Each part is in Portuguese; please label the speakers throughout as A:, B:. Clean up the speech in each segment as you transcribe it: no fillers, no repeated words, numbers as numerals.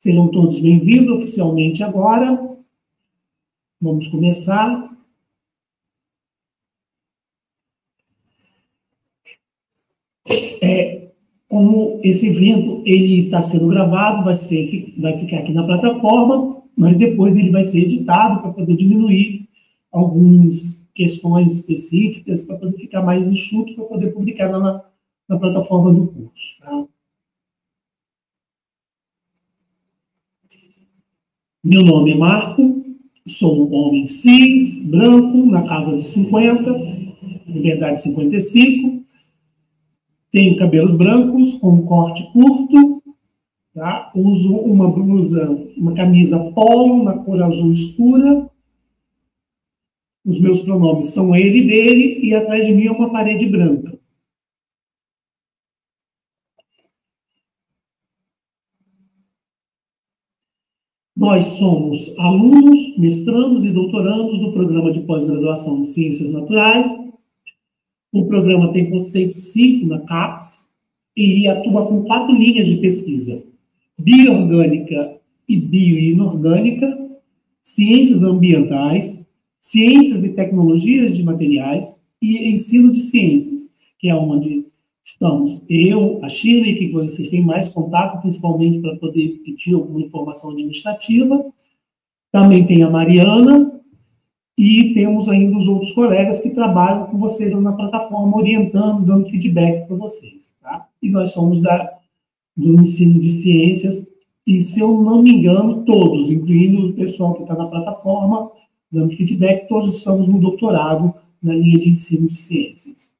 A: Sejam todos bem-vindos oficialmente agora. Vamos começar. Como esse evento está sendo gravado, vai ficar aqui na plataforma, mas depois ele vai ser editado para poder diminuir algumas questões específicas, para poder ficar mais enxuto, para poder publicar na plataforma do curso. Tá? Meu nome é Marco, sou um homem cis, branco, na casa dos 50, liberdade 55, tenho cabelos brancos, com um corte curto, tá? Uso uma blusa, uma camisa polo, na cor azul escura. Os meus pronomes são ele e dele, e atrás de mim é uma parede branca. Nós somos alunos, mestrandos e doutorandos do programa de pós-graduação em Ciências Naturais. O programa tem conceito 5 na CAPES e atua com 4 linhas de pesquisa: bioorgânica e bioinorgânica, ciências ambientais, ciências e tecnologias de materiais e ensino de ciências, que é onde estamos eu, a Shirley, que vocês têm mais contato, principalmente para poder pedir alguma informação administrativa. Também tem a Mariana, e temos ainda os outros colegas que trabalham com vocês lá na plataforma, orientando, dando feedback para vocês. Tá? E nós somos do ensino de ciências, e se eu não me engano, todos, incluindo o pessoal que está na plataforma, dando feedback, todos estamos no doutorado na linha de ensino de ciências.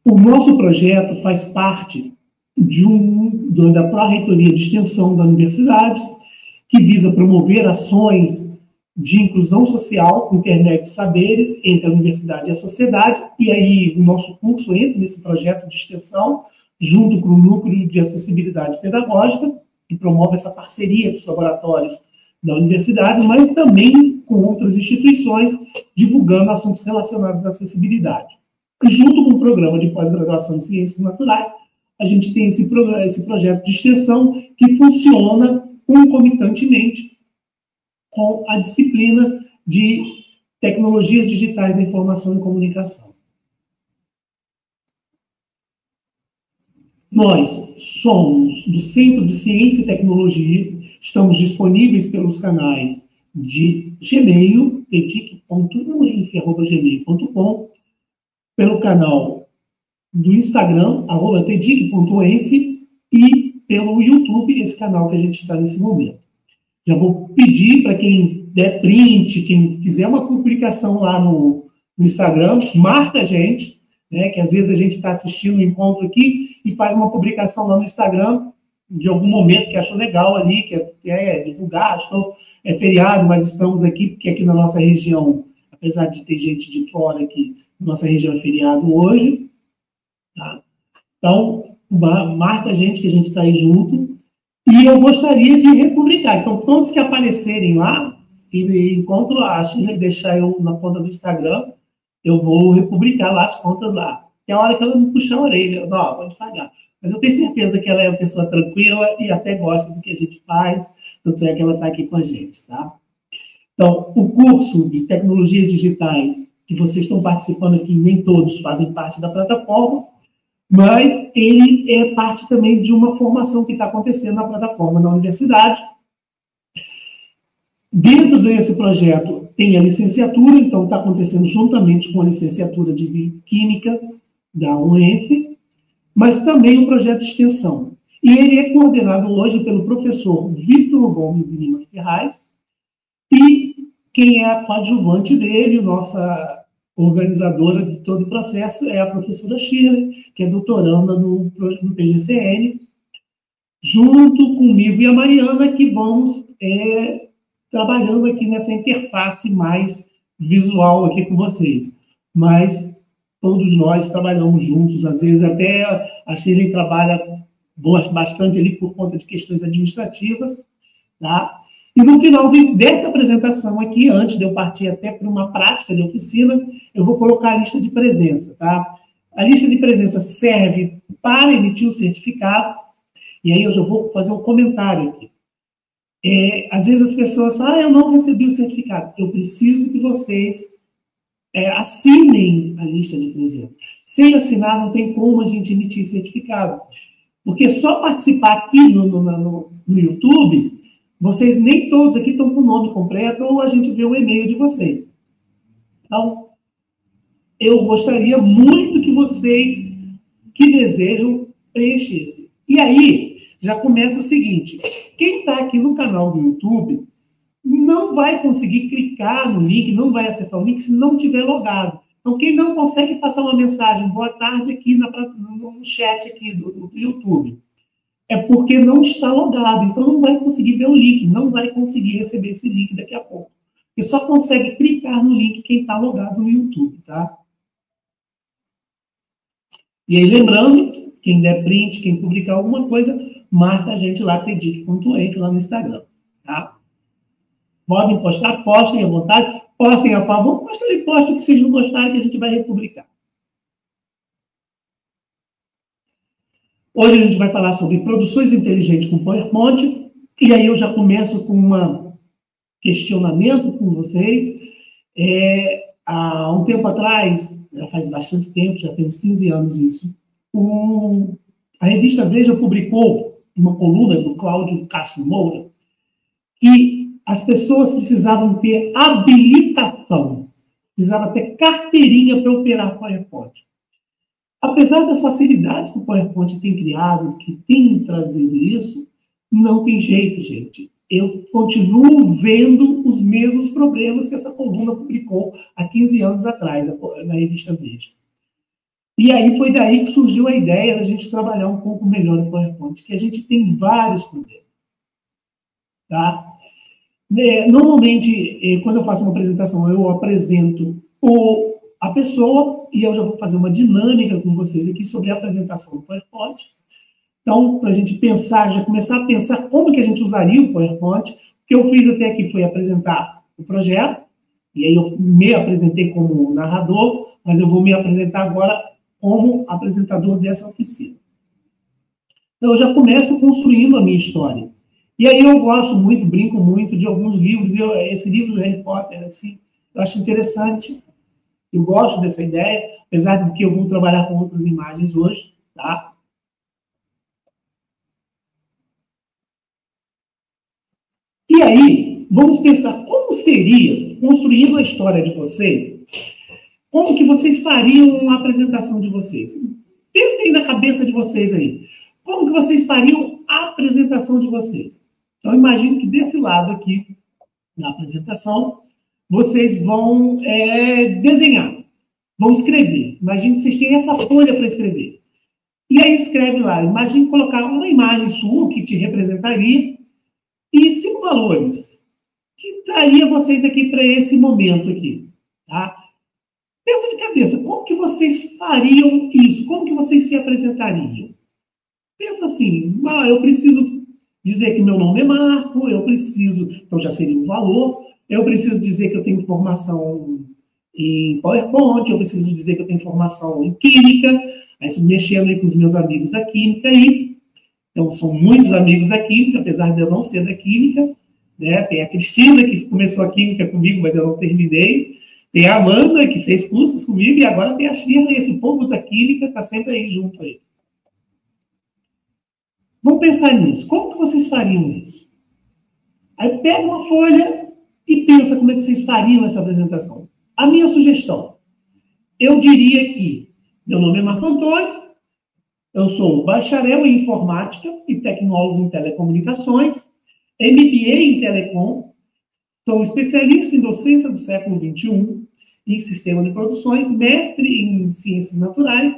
A: O nosso projeto faz parte da Pró-Reitoria de Extensão da Universidade, que visa promover ações de inclusão social com internet de saberes entre a universidade e a sociedade, e aí o nosso curso entra nesse projeto de extensão, junto com o Núcleo de Acessibilidade Pedagógica, que promove essa parceria dos laboratórios da universidade, mas também com outras instituições, divulgando assuntos relacionados à acessibilidade. E junto com o programa de pós-graduação em Ciências Naturais, a gente tem esse projeto de extensão que funciona concomitantemente com a disciplina de Tecnologias Digitais da Informação e Comunicação. Nós somos do Centro de Ciência e Tecnologia, estamos disponíveis pelos canais de Gmail, tedic.enf@gmail.com, pelo canal do Instagram, @tedic.enf, e pelo YouTube, esse canal que a gente está nesse momento. Já vou pedir para quem der print, quem quiser uma publicação lá no Instagram, marca a gente, né, que às vezes a gente está assistindo o encontro aqui e faz uma publicação lá no Instagram de algum momento que achou legal ali, que é divulgar, é feriado, mas estamos aqui, porque aqui na nossa região, apesar de ter gente de fora aqui, nossa região é feriado hoje, tá? Então, marca a gente, que a gente está aí junto, e eu gostaria de republicar. Então, todos que aparecerem lá, e encontro a Shirley deixar eu na conta do Instagram, eu vou republicar lá as contas lá. Tem a hora que ela me puxa a orelha, não, pode pagar. Mas eu tenho certeza que ela é uma pessoa tranquila e até gosta do que a gente faz, tanto é que ela está aqui com a gente, tá? Então, o curso de Tecnologias Digitais, que vocês estão participando aqui, nem todos fazem parte da plataforma, mas ele é parte também de uma formação que está acontecendo na plataforma da universidade. Dentro desse projeto tem a licenciatura, então está acontecendo juntamente com a licenciatura de Química da UENF, mas também um projeto de extensão. E ele é coordenado hoje pelo professor Vitor Gomes Lima Ferraz, e quem é a coadjuvante dele, nossa organizadora de todo o processo, é a professora Shirley, que é doutoranda no PGCN, junto comigo e a Mariana, que vamos trabalhando aqui nessa interface mais visual aqui com vocês. Mas todos nós trabalhamos juntos, às vezes até a Shirley trabalha bastante ali por conta de questões administrativas, tá? E no final dessa apresentação aqui, antes de eu partir até para uma prática de oficina, eu vou colocar a lista de presença, tá? A lista de presença serve para emitir o certificado, E aí eu já vou fazer um comentário aqui. Às vezes as pessoas falam, eu não recebi o certificado. Eu preciso que vocês assinem a lista de presentes. Sem assinar, não tem como a gente emitir certificado. Porque só participar aqui no YouTube, vocês nem todos aqui estão com o nome completo, ou a gente vê o e-mail de vocês. Então, eu gostaria muito que vocês que desejam preenchessem. E aí, já começa o seguinte, quem está aqui no canal do YouTube não vai conseguir clicar no link, não vai acessar o link se não tiver logado. Então, quem não consegue passar uma mensagem, boa tarde, aqui no chat aqui do YouTube, é porque não está logado. Então, não vai conseguir ver o link, não vai conseguir receber esse link daqui a pouco. E só consegue clicar no link quem está logado no YouTube, tá? E aí, lembrando, quem der print, quem publicar alguma coisa, marca a gente lá, tedic.eif, lá no Instagram, tá? Podem postar, postem à vontade, postem a favor, postem o que vocês não gostarem, que a gente vai republicar. Hoje a gente vai falar sobre produções inteligentes com PowerPoint, e aí eu já começo com um questionamento com vocês. Há um tempo atrás, já faz bastante tempo, já tem uns 15 anos isso, a revista Veja publicou uma coluna do Cláudio Castro Moura, que as pessoas precisavam ter habilitação, precisavam ter carteirinha para operar PowerPoint. Apesar das facilidades que o PowerPoint tem criado, que tem trazido isso, não tem jeito, gente. Eu continuo vendo os mesmos problemas que essa coluna publicou há 15 anos atrás, na revista Veja. E aí foi daí que surgiu a ideia da gente trabalhar um pouco melhor o PowerPoint, que a gente tem vários problemas. Tá? Normalmente, quando eu faço uma apresentação, eu apresento a pessoa e eu já vou fazer uma dinâmica com vocês aqui sobre a apresentação do PowerPoint. Então, para a gente pensar, já começar a pensar como que a gente usaria o PowerPoint. O que eu fiz até aqui foi apresentar o projeto, e aí eu me apresentei como narrador, mas eu vou me apresentar agora como apresentador dessa oficina. Então, eu já começo construindo a minha história. E aí eu gosto muito, brinco muito de alguns livros. Esse livro do Harry Potter, assim, eu acho interessante. Eu gosto dessa ideia, apesar de que eu vou trabalhar com outras imagens hoje, tá? E aí, vamos pensar como seria, construindo a história de vocês, como que vocês fariam a apresentação de vocês? Pensem na cabeça de vocês aí. Como que vocês fariam a apresentação de vocês? Então, imagine que desse lado aqui, na apresentação, vocês vão desenhar, vão escrever. Imagine que vocês têm essa folha para escrever. E aí escreve lá, imagine colocar uma imagem sua que te representaria e 5 valores que traria vocês aqui para esse momento aqui, tá? Pensa de cabeça, como que vocês fariam isso? Como que vocês se apresentariam? Pensa assim, eu preciso dizer que meu nome é Marco, eu preciso, então já seria um valor, eu preciso dizer que eu tenho formação em PowerPoint, eu preciso dizer que eu tenho formação em Química, aí mexendo aí com os meus amigos da Química aí, então são muitos amigos da Química, apesar de eu não ser da Química, né? Tem a Cristina, que começou a Química comigo, mas eu não terminei, tem a Amanda, que fez cursos comigo, e agora tem a Shirley, esse povo da Química está sempre aí junto aí. Vamos pensar nisso. Como que vocês fariam isso? Aí pega uma folha e pensa como é que vocês fariam essa apresentação. A minha sugestão, eu diria que meu nome é Marco Antônio, eu sou bacharel em informática e tecnólogo em telecomunicações, MBA em telecom, sou especialista em docência do século XXI, em sistema de produções, mestre em ciências naturais,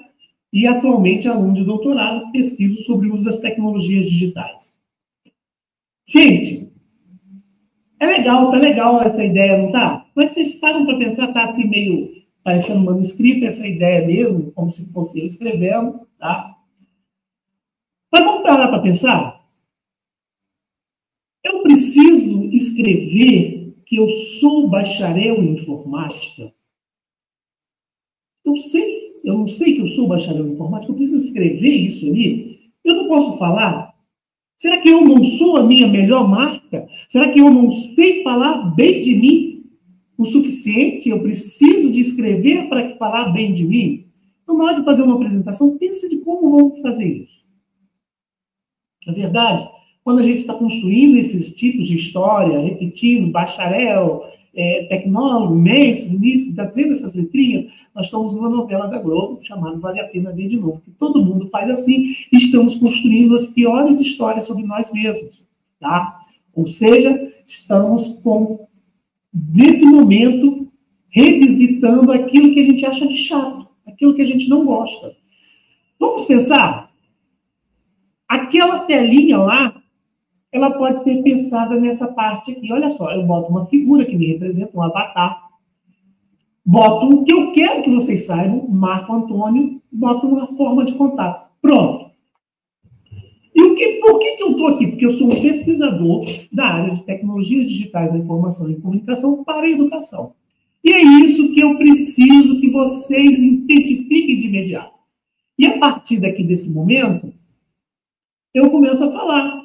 A: e atualmente aluno de doutorado, pesquiso sobre o uso das tecnologias digitais. Gente, tá legal essa ideia, não tá? Mas vocês param para pensar, tá assim meio parecendo manuscrito, essa ideia mesmo, como se fosse eu escrevendo, tá? Mas vamos parar para pensar? Eu preciso escrever que eu sou bacharel em informática? Eu não sei que eu sou bacharel em informática, eu preciso escrever isso ali. Eu não posso falar Será que eu não sou a minha melhor marca? Será que eu não sei falar bem de mim o suficiente? Eu preciso de escrever para falar bem de mim? Então, na hora de fazer uma apresentação, pense de como vamos fazer isso. Na verdade, quando a gente está construindo esses tipos de história, repetindo, bacharel, tecnólogo, mestre, início, está dizendo essas letrinhas, nós estamos numa novela da Globo chamada Vale a Pena Ver de Novo, que todo mundo faz assim, e estamos construindo as piores histórias sobre nós mesmos, tá? Ou seja, estamos nesse momento, revisitando aquilo que a gente acha de chato, aquilo que a gente não gosta. Vamos pensar? Aquela telinha lá, ela pode ser pensada nessa parte aqui. Olha só, eu boto uma figura que me representa, um avatar. Boto o que eu quero que vocês saibam, Marco Antônio, boto uma forma de contato. Pronto. E por que eu estou aqui? Porque eu sou um pesquisador da área de tecnologias digitais da informação e comunicação para a educação. E é isso que eu preciso que vocês identifiquem de imediato. E a partir daqui desse momento, eu começo a falar.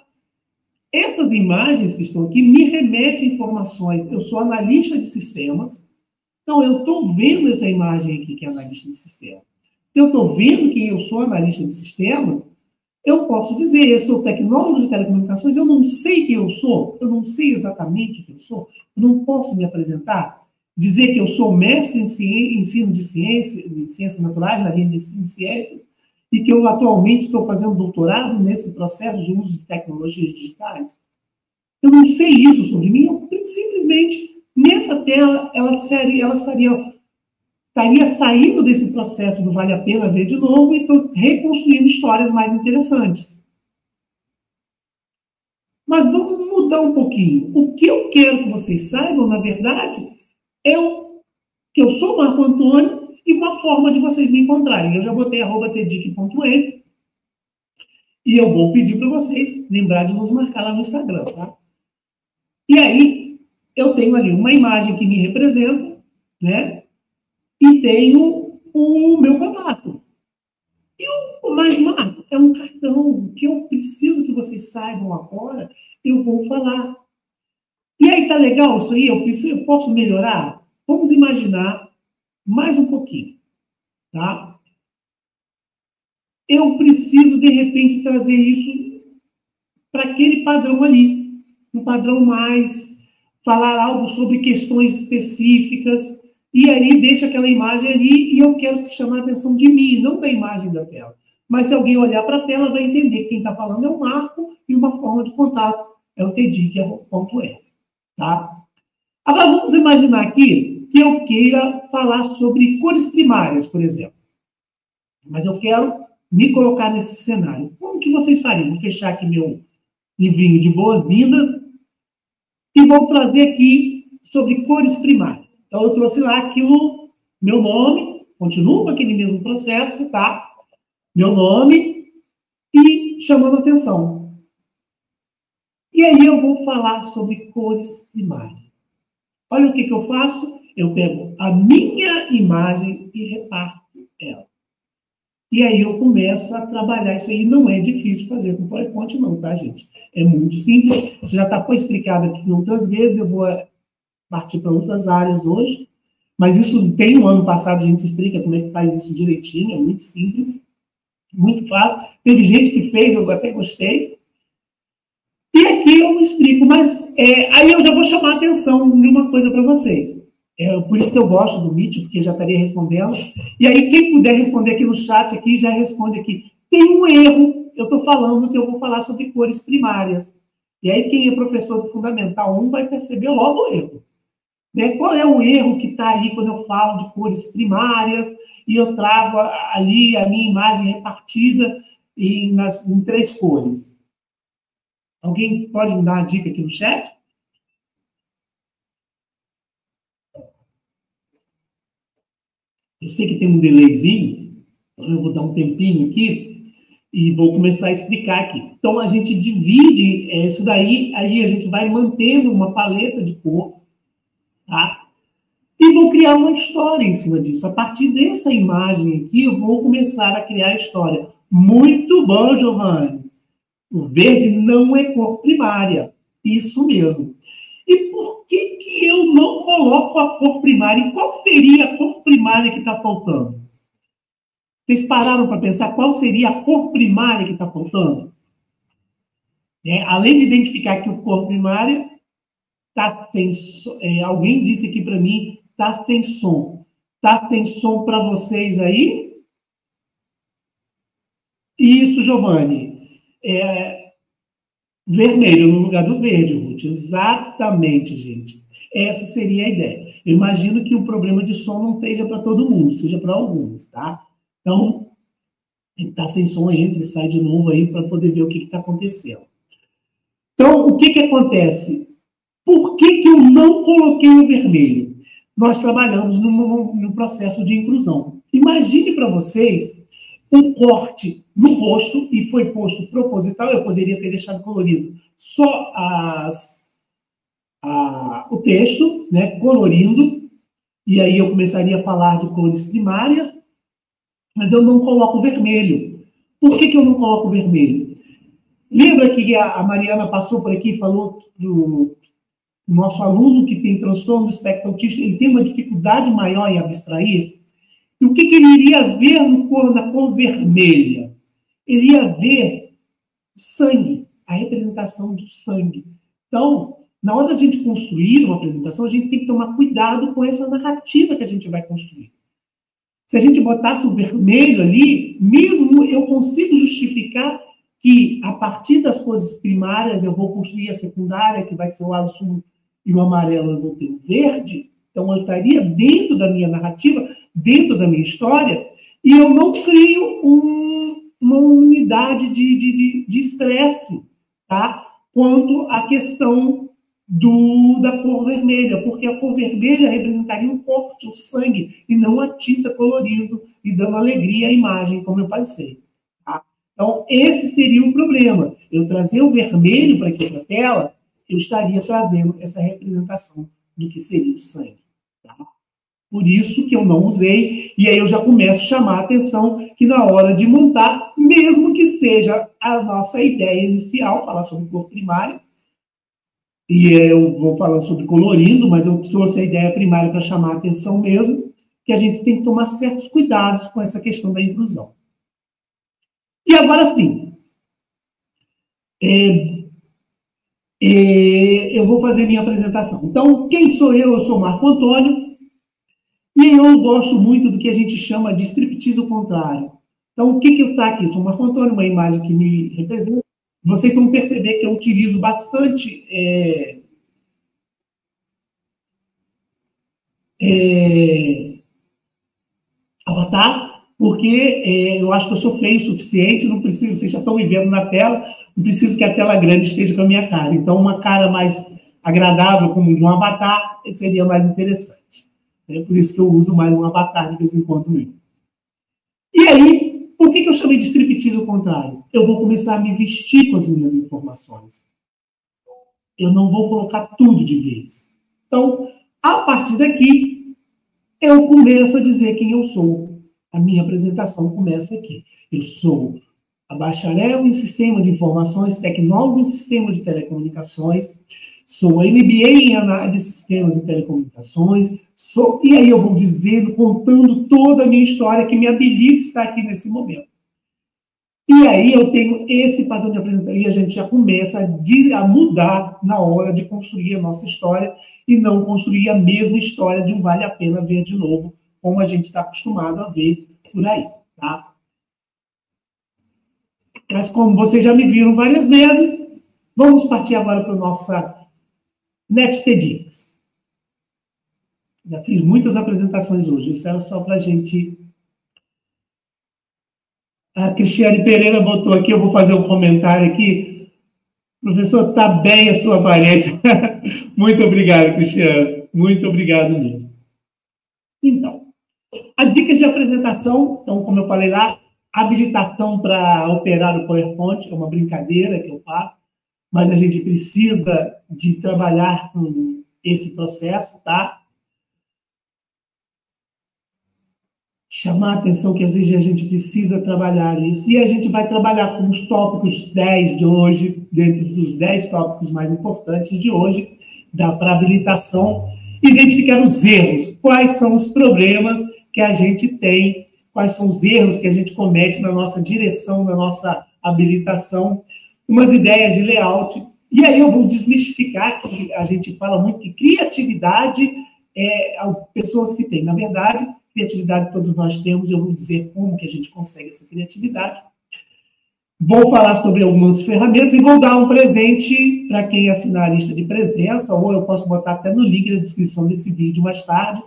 A: Essas imagens que estão aqui me remetem a informações. Eu sou analista de sistemas, então eu estou vendo essa imagem aqui que é analista de sistema. Se eu estou vendo que eu sou analista de sistemas, eu posso dizer, eu sou tecnólogo de telecomunicações, eu não sei quem eu sou, eu não sei exatamente o que eu sou, eu não posso me apresentar, dizer que eu sou mestre em ensino de ciências naturais, na linha de ensino de ciências, e que eu atualmente estou fazendo doutorado nesse processo de uso de tecnologias digitais. Eu não sei isso sobre mim, eu simplesmente, nessa tela, ela estaria saindo desse processo do Vale a Pena Ver de Novo e estou reconstruindo histórias mais interessantes. Mas vamos mudar um pouquinho. O que eu quero que vocês saibam, na verdade, é que eu sou Marco Antônio e uma forma de vocês me encontrarem. Eu já botei @tedic.em e eu vou pedir para vocês lembrar de nos marcar lá no Instagram, tá? E aí, eu tenho ali uma imagem que me representa, né? E tenho o meu contato. E o mais Marco é um cartão que eu preciso que vocês saibam agora, eu vou falar. E aí, tá legal isso aí? Eu posso melhorar? Vamos imaginar mais um pouquinho, tá? Eu preciso, de repente, trazer isso para aquele padrão ali. Um padrão mais, falar algo sobre questões específicas, e aí deixa aquela imagem ali e eu quero chamar a atenção de mim, não da imagem da tela. Mas se alguém olhar para a tela, vai entender que quem está falando é o Marco e uma forma de contato é o tedic.em, tá? Agora, vamos imaginar aqui que eu queira falar sobre cores primárias, por exemplo. Mas eu quero me colocar nesse cenário. Como que vocês fariam? Vou fechar aqui meu livrinho de boas-vindas e vou trazer aqui sobre cores primárias. Então, eu trouxe lá aquilo, meu nome, continuo com aquele mesmo processo, tá? Meu nome e chamando atenção. E aí eu vou falar sobre cores primárias. Olha o que eu faço. Eu pego a minha imagem e reparto ela. E aí eu começo a trabalhar. Isso aí não é difícil fazer com PowerPoint, não, tá, gente? É muito simples. Isso já foi explicado aqui outras vezes. Eu vou partir para outras áreas hoje. Mas isso tem um ano passado, a gente explica como é que faz isso direitinho. É muito simples, muito fácil. Teve gente que fez, eu até gostei. E aqui eu explico, mas aí eu já vou chamar a atenção de uma coisa para vocês. Por isso que eu gosto do Meet, porque já estaria respondendo. E aí, quem puder responder aqui no chat, aqui, já responde aqui. Tem um erro, eu estou falando que eu vou falar sobre cores primárias. E aí, quem é professor do Fundamental 1 vai perceber logo o erro. Né? Qual é o erro que está aí quando eu falo de cores primárias e eu trago ali a minha imagem repartida em 3 cores? Alguém pode me dar uma dica aqui no chat? Eu sei que tem um delayzinho, então eu vou dar um tempinho aqui e vou começar a explicar aqui. Então, a gente divide isso daí, aí a gente vai mantendo uma paleta de cor, tá? E vou criar uma história em cima disso. A partir dessa imagem aqui, eu vou começar a criar a história. Muito bom, Giovanni. O verde não é cor primária. Isso mesmo. E por que eu não coloco a cor primária? E qual seria a cor primária que está faltando? Vocês pararam para pensar qual seria a cor primária que está faltando? Além de identificar que a cor primária está sem som. Alguém disse aqui para mim, está sem som. Está sem som para vocês aí? Isso, Giovanni. Vermelho no lugar do verde, Ruth. Exatamente, gente. Essa seria a ideia. Eu imagino que o problema de som não esteja para todo mundo, seja para alguns, tá? Então, ele está sem som, entra e sai de novo aí para poder ver o que está acontecendo. Então, o que acontece? Por que eu não coloquei o vermelho? Nós trabalhamos num processo de inclusão. Imagine para vocês um corte no rosto, e foi posto proposital, eu poderia ter deixado colorido só o texto, né, colorindo, e aí eu começaria a falar de cores primárias, mas eu não coloco vermelho. Por que eu não coloco vermelho? Lembra que a Mariana passou por aqui e falou para o nosso aluno que tem transtorno do espectro autista, ele tem uma dificuldade maior em abstrair? E o que ele iria ver na cor vermelha? Ele ia ver sangue, a representação do sangue. Então, na hora da gente construir uma apresentação, a gente tem que tomar cuidado com essa narrativa que a gente vai construir. Se a gente botasse o vermelho ali, mesmo eu consigo justificar que, a partir das cores primárias, eu vou construir a secundária, que vai ser o azul e o amarelo, eu vou ter o verde. Então, eu estaria dentro da minha narrativa, dentro da minha história, e eu não crio uma unidade de estresse, tá? Quanto à questão da cor vermelha, porque a cor vermelha representaria um corte, o sangue, e não a tinta colorindo e dando alegria à imagem, como eu pensei. Tá? Então, esse seria um problema. Eu trazer o vermelho para aqui para a tela, eu estaria trazendo essa representação do que seria o sangue. Tá? Por isso que eu não usei, e aí eu já começo a chamar a atenção que na hora de montar, mesmo que seja a nossa ideia inicial, falar sobre cor primária, e eu vou falar sobre colorindo, mas eu trouxe a ideia primária para chamar a atenção mesmo, que a gente tem que tomar certos cuidados com essa questão da inclusão. E agora sim, eu vou fazer minha apresentação. Então, quem sou eu? Eu sou Marco Antônio, e eu gosto muito do que a gente chama de striptease ao contrário. Então, o que está aqui? Sou Marco Antônio, uma imagem que me representa. Vocês vão perceber que eu utilizo bastante avatar, porque eu acho que eu sou feio o suficiente, não preciso, vocês já estão me vendo na tela, não preciso que a tela grande esteja com a minha cara. Então, uma cara mais agradável, como de um avatar, seria mais interessante. É por isso que eu uso mais um avatar de vez em quando mesmo. E aí, por que eu chamei de striptease ao contrário? Eu vou começar a me vestir com as minhas informações. Eu não vou colocar tudo de vez. Então, a partir daqui, eu começo a dizer quem eu sou. A minha apresentação começa aqui. Eu sou a bacharel em Sistema de Informações, tecnólogo em Sistema de Telecomunicações, sou a MBA em Análise de Sistemas e Telecomunicações, e aí eu vou dizendo, contando toda a minha história que me habilita estar aqui nesse momento. E aí eu tenho esse padrão de apresentação, e a gente já começa a mudar na hora de construir a nossa história e não construir a mesma história de um Vale a Pena Ver de Novo, como a gente está acostumado a ver por aí, tá? Mas como vocês já me viram várias vezes, vamos partir agora para a nossa NetTedx. Já fiz muitas apresentações hoje, isso era só para a gente... A Cristiane Pereira botou aqui, eu vou fazer um comentário aqui. Professor, está bem a sua aparência. Muito obrigado, Cristiane. Muito obrigado mesmo. Então, a dicas de apresentação, então, como eu falei lá, habilitação para operar o PowerPoint, é uma brincadeira que eu faço, mas a gente precisa de trabalhar com esse processo, tá? chamar a atenção que às vezes a gente precisa trabalhar isso. E a gente vai trabalhar com os tópicos 10 de hoje, dentro dos 10 tópicos mais importantes de hoje, para habilitação, identificar os erros, quais são os problemas que a gente tem, quais são os erros que a gente comete na nossa direção, na nossa habilitação, umas ideias de layout. E aí eu vou desmistificar, que a gente fala muito que criatividade é pessoas que têm. Na verdade, criatividade todos nós temos, eu vou dizer como que a gente consegue essa criatividade. Vou falar sobre algumas ferramentas e vou dar um presente para quem assinar a lista de presença, ou eu posso botar até no link na descrição desse vídeo mais tarde,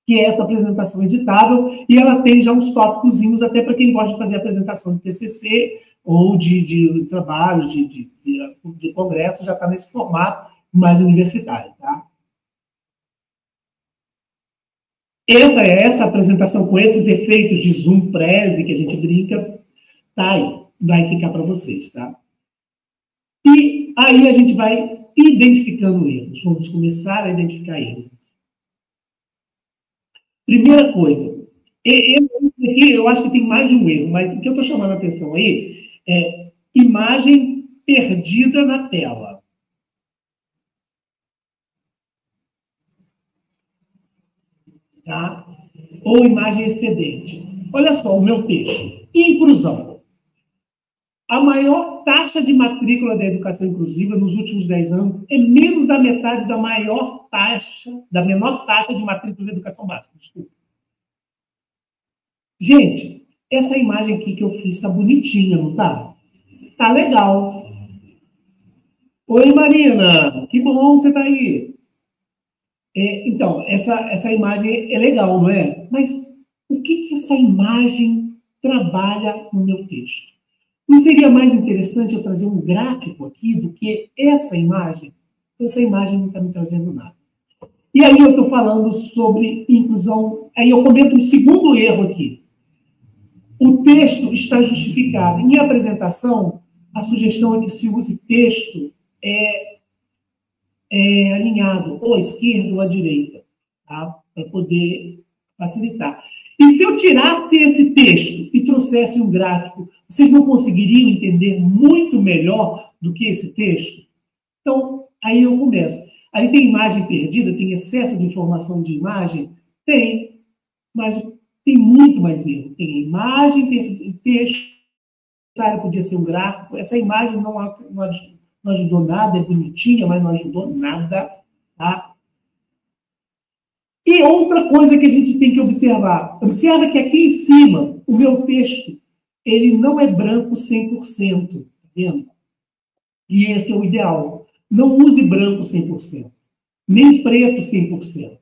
A: que é essa apresentação editável, e ela tem já uns tópicos até para quem gosta de fazer apresentação de TCC ou de trabalhos, de congresso, já está nesse formato mais universitário, tá? Essa apresentação com esses efeitos de zoom prese que a gente brinca, tá aí, vai ficar para vocês, tá? E aí a gente vai identificando erros, vamos começar a identificar erros. Primeira coisa, eu acho que tem mais de um erro, mas o que eu estou chamando a atenção aí é imagem perdida na tela. Tá? Ou imagem excedente. Olha só o meu texto. Inclusão. A maior taxa de matrícula da educação inclusiva nos últimos 10 anos é menos da metade da menor taxa de matrícula da educação básica. Desculpa. Gente, essa imagem aqui que eu fiz está bonitinha, não tá? Tá legal. Oi, Marina. Que bom você tá aí. Então, essa imagem é legal, não é? Mas o que essa imagem trabalha no meu texto? Não seria mais interessante eu trazer um gráfico aqui do que essa imagem? Essa imagem não está me trazendo nada. E aí eu estou falando sobre inclusão. Aí eu comento um segundo erro aqui. O texto está justificado. Em apresentação, a sugestão é que se use texto alinhado ou à esquerda ou à direita, tá? Para poder facilitar. E se eu tirasse esse texto e trouxesse um gráfico, vocês não conseguiriam entender muito melhor do que esse texto? Então, aí eu começo. Aí tem imagem perdida, tem excesso de informação de imagem? Tem, mas tem muito mais erro. Tem imagem perdida, texto, podia ser um gráfico. Essa imagem não ajudou nada, é bonitinha, mas não ajudou nada, tá? E outra coisa que a gente tem que observar. Observa que aqui em cima, o meu texto, ele não é branco 100%, tá vendo? E esse é o ideal. Não use branco 100%, nem preto 100%.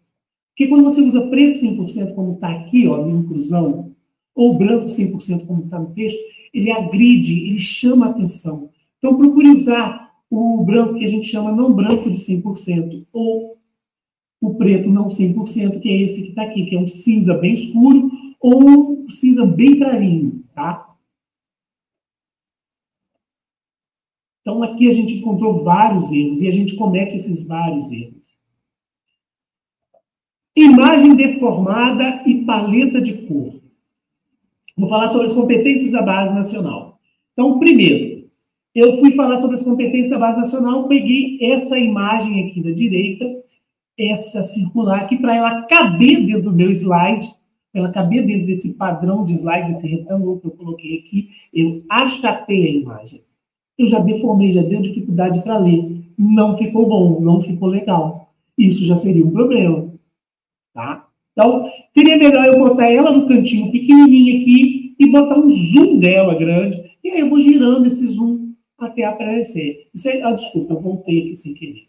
A: Porque quando você usa preto 100%, como está aqui, ó, na inclusão, ou branco 100%, como está no texto, ele agride, ele chama a atenção. Então, procure usar o branco que a gente chama não branco de 100%, ou o preto não 100%, que é esse que está aqui, que é um cinza bem escuro, ou um cinza bem clarinho, tá? Então, aqui a gente encontrou vários erros, e a gente comete esses vários erros. Imagem deformada e paleta de cor. Vou falar sobre as competências da Base Nacional. Então, primeiro, eu fui falar sobre as competências da Base Nacional, peguei essa imagem aqui da direita, essa circular aqui, para ela caber dentro do meu slide, para ela caber dentro desse padrão de slide, desse retângulo que eu coloquei aqui, eu achatei a imagem. Eu já deformei, já deu dificuldade para ler. Não ficou bom, não ficou legal. Isso já seria um problema, tá? Então, seria melhor eu botar ela no cantinho pequenininho aqui e botar um zoom dela grande, e aí eu vou girando esse zoom até aparecer. Isso aí, desculpa, eu voltei aqui sem querer.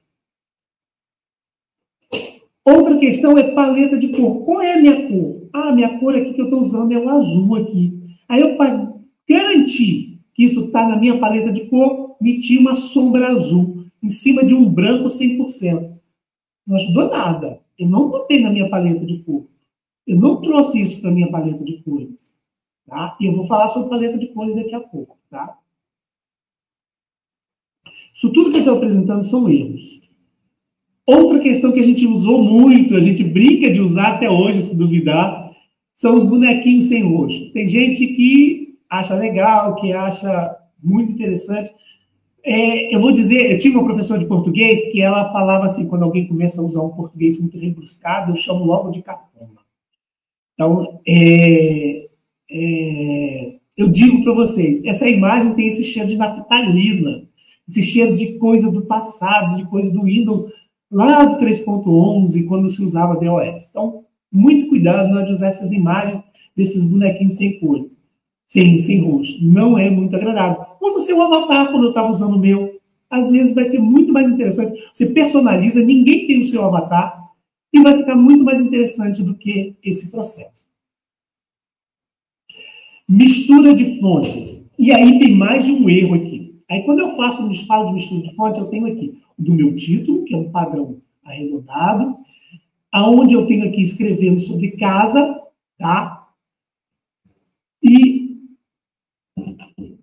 A: Outra questão é paleta de cor. Qual é a minha cor? Ah, a minha cor aqui que eu estou usando é o azul aqui. Aí eu, para garantir que isso está na minha paleta de cor, meti uma sombra azul em cima de um branco 100%. Não ajudou nada. Eu não botei na minha paleta de cor. Eu não trouxe isso para a minha paleta de cores. Tá? E eu vou falar sobre paleta de cores daqui a pouco. Tá? Isso tudo que eu estou apresentando são erros. Outra questão que a gente usou muito, a gente brinca de usar até hoje, se duvidar, São os bonequinhos sem rosto. Tem gente que acha legal, que acha muito interessante. Eu vou dizer, eu tive uma professora de português que ela falava assim, quando alguém começa a usar um português muito rebuscado, eu chamo logo de cafona. Então, eu digo para vocês, essa imagem tem esse cheiro de naftalina, esse cheiro de coisa do passado, de coisa do Windows, lá do 3.11, quando se usava DOS. Então, muito cuidado na hora de usar essas imagens desses bonequinhos sem cor, sem rosto. Não é muito agradável. Usa seu avatar, quando eu estava usando o meu. Às vezes vai ser muito mais interessante. Você personaliza, ninguém tem o seu avatar, e vai ficar muito mais interessante do que esse processo. Mistura de fontes. E aí tem mais de um erro aqui. Aí quando eu falo de mistura de fonte, eu tenho aqui o do meu título, que é um padrão arredondado, aonde eu tenho aqui escrevendo sobre casa, tá? E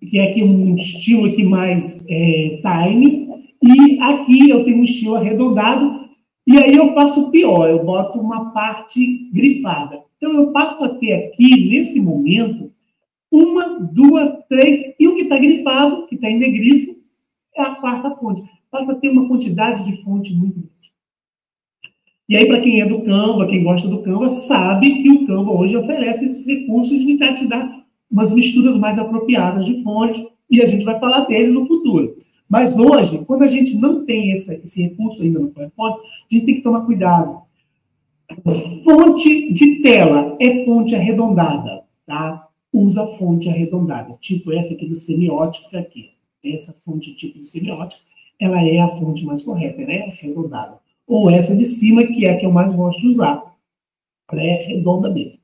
A: que é aqui um estilo aqui mais Times, e aqui eu tenho um estilo arredondado, e aí eu faço pior, eu boto uma parte grifada. Então eu passo a ter aqui, nesse momento, 1, 2, 3, e o que está grifado, que está em negrito, é a quarta fonte. Passa a ter uma quantidade de fonte muito grande. E aí, para quem é do Canva, quem gosta do Canva, sabe que o Canva hoje oferece esses recursos de te dar umas misturas mais apropriadas de fonte, e a gente vai falar dele no futuro. Mas hoje, quando a gente não tem esse recurso ainda no PowerPoint, a gente tem que tomar cuidado. Fonte de tela é fonte arredondada, tá? Usa fonte arredondada, tipo essa aqui do semiótico aqui. Essa fonte tipo do semiótico, ela é a fonte mais correta, ela é arredondada. Ou essa de cima, que é a que eu mais gosto de usar. Ela é redonda mesmo.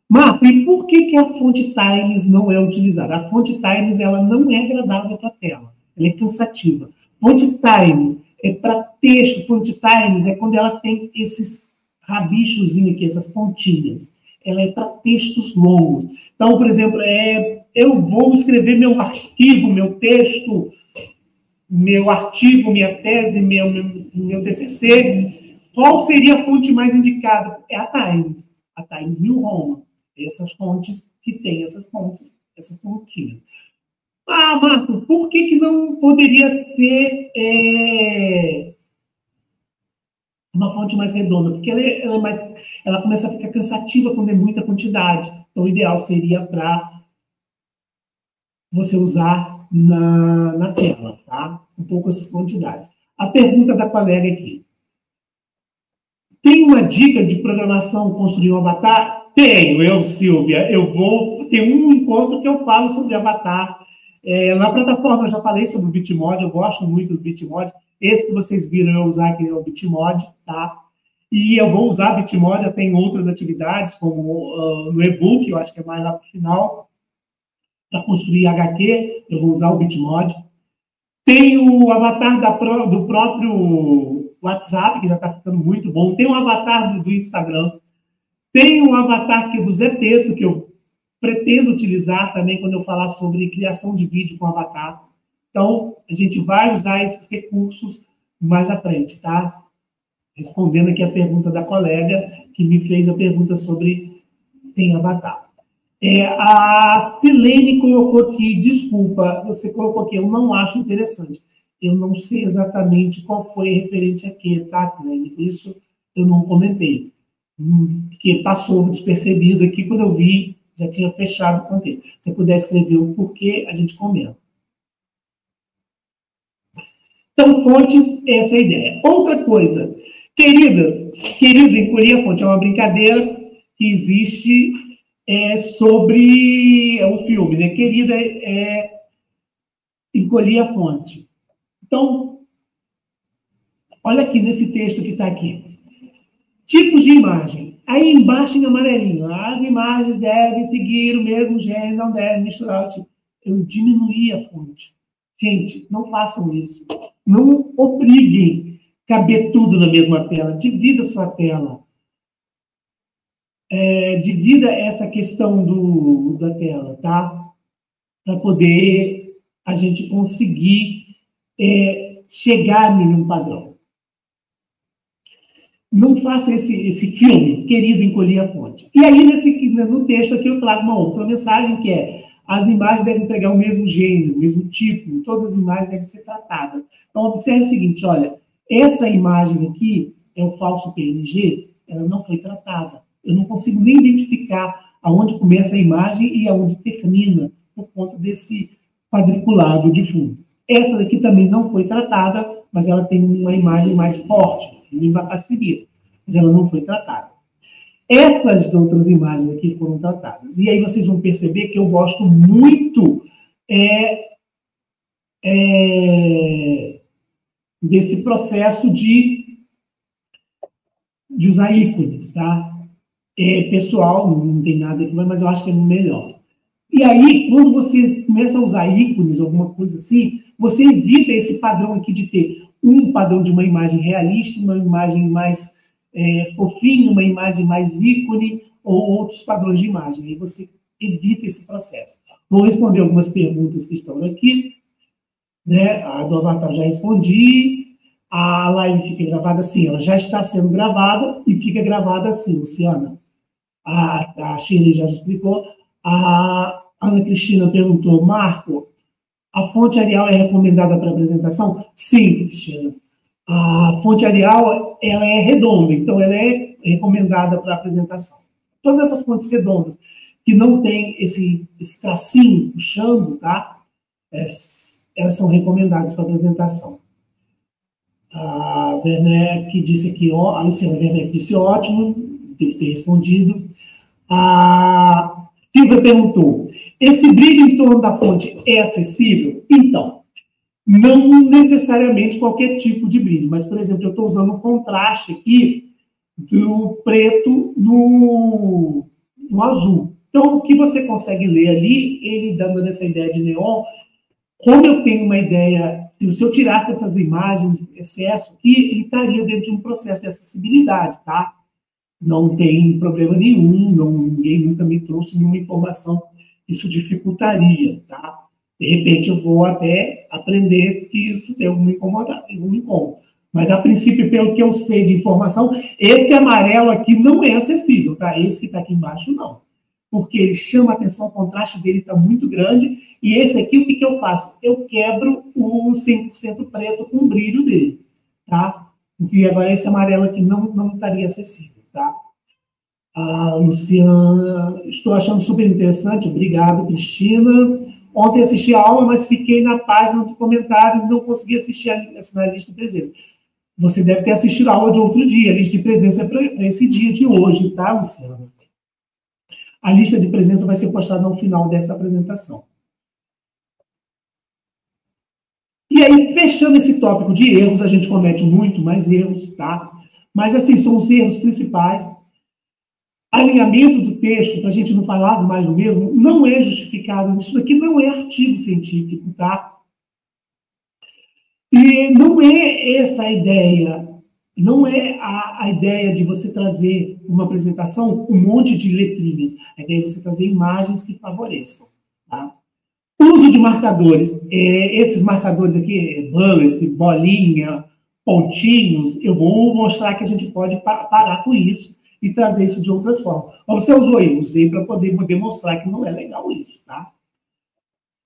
A: Marco, e por que a fonte Times não é utilizada? A fonte Times, ela não é agradável para a tela. Ela é cansativa. Fonte Times é para texto. Fonte Times é quando ela tem esses rabichozinhos aqui, essas pontinhas. Ela é para textos longos. Então, por exemplo, eu vou escrever meu arquivo, meu texto, meu artigo, minha tese, meu TCC. Qual seria a fonte mais indicada? É a Times. A Times New Roman. Essas fontes que têm essas fontes, essas pontinhas. Ah, Marco, por que não poderia ser uma fonte mais redonda? Porque ela começa a ficar cansativa quando é muita quantidade. Então, o ideal seria para você usar na tela, tá? Com poucas quantidades. A pergunta da colega aqui. Tem uma dica de programação construir um avatar? Tenho, Silvia. Tem um encontro que eu falo sobre avatar. Na plataforma eu já falei sobre o Bitmod, eu gosto muito do Bitmod. Esse que vocês viram eu usar aqui é o Bitmod, tá? E eu vou usar Bitmod até em outras atividades, como no e-book, eu acho que é mais lá para o final. Para construir HQ, eu vou usar o Bitmod. Tem o avatar do próprio WhatsApp, que já está ficando muito bom. Tem um avatar do Instagram. Tem um avatar que é do Zepeto, que eu pretendo utilizar também quando eu falar sobre criação de vídeo com avatar. Então, a gente vai usar esses recursos mais à frente, tá? Respondendo aqui a pergunta da colega, que me fez a pergunta sobre tem avatar. A Silene colocou aqui, desculpa, você colocou aqui, eu não acho interessante. Eu não sei exatamente qual foi referente aqui, tá, Silene? Isso eu não comentei. Porque passou despercebido aqui, quando eu vi, já tinha fechado o conteúdo. Se você puder escrever o porquê, a gente comenta. Então, fontes, essa é a ideia. Outra coisa, querida, encolher a fonte é uma brincadeira que existe sobre o filme, né? Querida, encolher a fonte. Então, olha aqui nesse texto que está aqui. Tipos de imagem. Aí embaixo em amarelinho, as imagens devem seguir o mesmo gênero, não devem misturar o tipo. Eu diminuí a fonte. Gente, não façam isso. Não obriguem a caber tudo na mesma tela. Divida a sua tela. Divida essa questão da tela, tá? Para poder a gente conseguir chegar em um padrão. não faça esse filme, querido, encolher a fonte. E aí, no texto aqui, eu trago uma outra mensagem, que é: as imagens devem pegar o mesmo gênero, o mesmo tipo, todas as imagens devem ser tratadas. Então, observe o seguinte, olha, essa imagem aqui é o falso PNG, ela não foi tratada. Eu não consigo nem identificar aonde começa a imagem e aonde termina, por conta desse quadriculado de fundo. Essa daqui também não foi tratada, mas ela tem uma imagem mais forte, invasível, mas ela não foi tratada. Essas outras imagens aqui foram tratadas. E aí vocês vão perceber que eu gosto muito desse processo de usar ícones, tá? Pessoal, não tem nada aqui, mas eu acho que é melhor. E aí, quando você começa a usar ícones, alguma coisa assim, você evita esse padrão aqui de ter um padrão de uma imagem realista, uma imagem mais fofinha, uma imagem mais ícone, ou outros padrões de imagem. Aí você evita esse processo. Vou responder algumas perguntas que estão aqui. Né? A do Avatar já respondi. A live fica gravada assim, ela já está sendo gravada e fica gravada assim, Luciana. A Shirley já explicou. A Ana Cristina perguntou: Marco, a fonte Arial é recomendada para apresentação? Sim, Cristina. A fonte Arial, ela é redonda, então ela é recomendada para apresentação. Todas essas fontes redondas, que não tem esse tracinho puxando, tá? Elas são recomendadas para apresentação. A Werneck disse aqui, a Luciana Werneck disse ótimo, deve ter respondido. A Silvia perguntou: esse brilho em torno da fonte é acessível? Então, não necessariamente qualquer tipo de brilho, mas, por exemplo, eu estou usando um contraste aqui do preto no azul. Então, o que você consegue ler ali, ele dando nessa ideia de neon, como eu tenho uma ideia, se eu tirasse essas imagens, excesso aqui, ele estaria dentro de um processo de acessibilidade, tá? Não tem problema nenhum, ninguém nunca me trouxe nenhuma informação que isso dificultaria, tá? De repente eu vou até aprender que isso tem algum incômodo. Mas, a princípio, pelo que eu sei de informação, esse amarelo aqui não é acessível, tá? Esse que está aqui embaixo, não. Porque ele chama a atenção, o contraste dele está muito grande, e esse aqui, o que eu faço? Eu quebro o 100% preto com o brilho dele, tá? Porque agora esse amarelo aqui não estaria acessível, tá? A Luciana, estou achando super interessante, obrigado, Cristina. Ontem assisti a aula, mas fiquei na página de comentários e não consegui assistir a lista de presença. Você deve ter assistido a aula de outro dia, a lista de presença é para esse dia de hoje, tá, Luciana? A lista de presença vai ser postada no final dessa apresentação. E aí, fechando esse tópico de erros, a gente comete muito mais erros, tá? Mas, assim, são os erros principais. Alinhamento do texto, para a gente não falar mais do mesmo, não é justificado. Isso daqui não é artigo científico, tá? E não é essa a ideia, não é a ideia de você trazer uma apresentação com um monte de letrinhas. A ideia é você trazer imagens que favoreçam, tá? Uso de marcadores. Esses marcadores aqui, bullets, bolinha, pontinhos, eu vou mostrar que a gente pode parar com isso e trazer isso de outras formas. Você usou aí? Usei para poder demonstrar que não é legal isso, tá?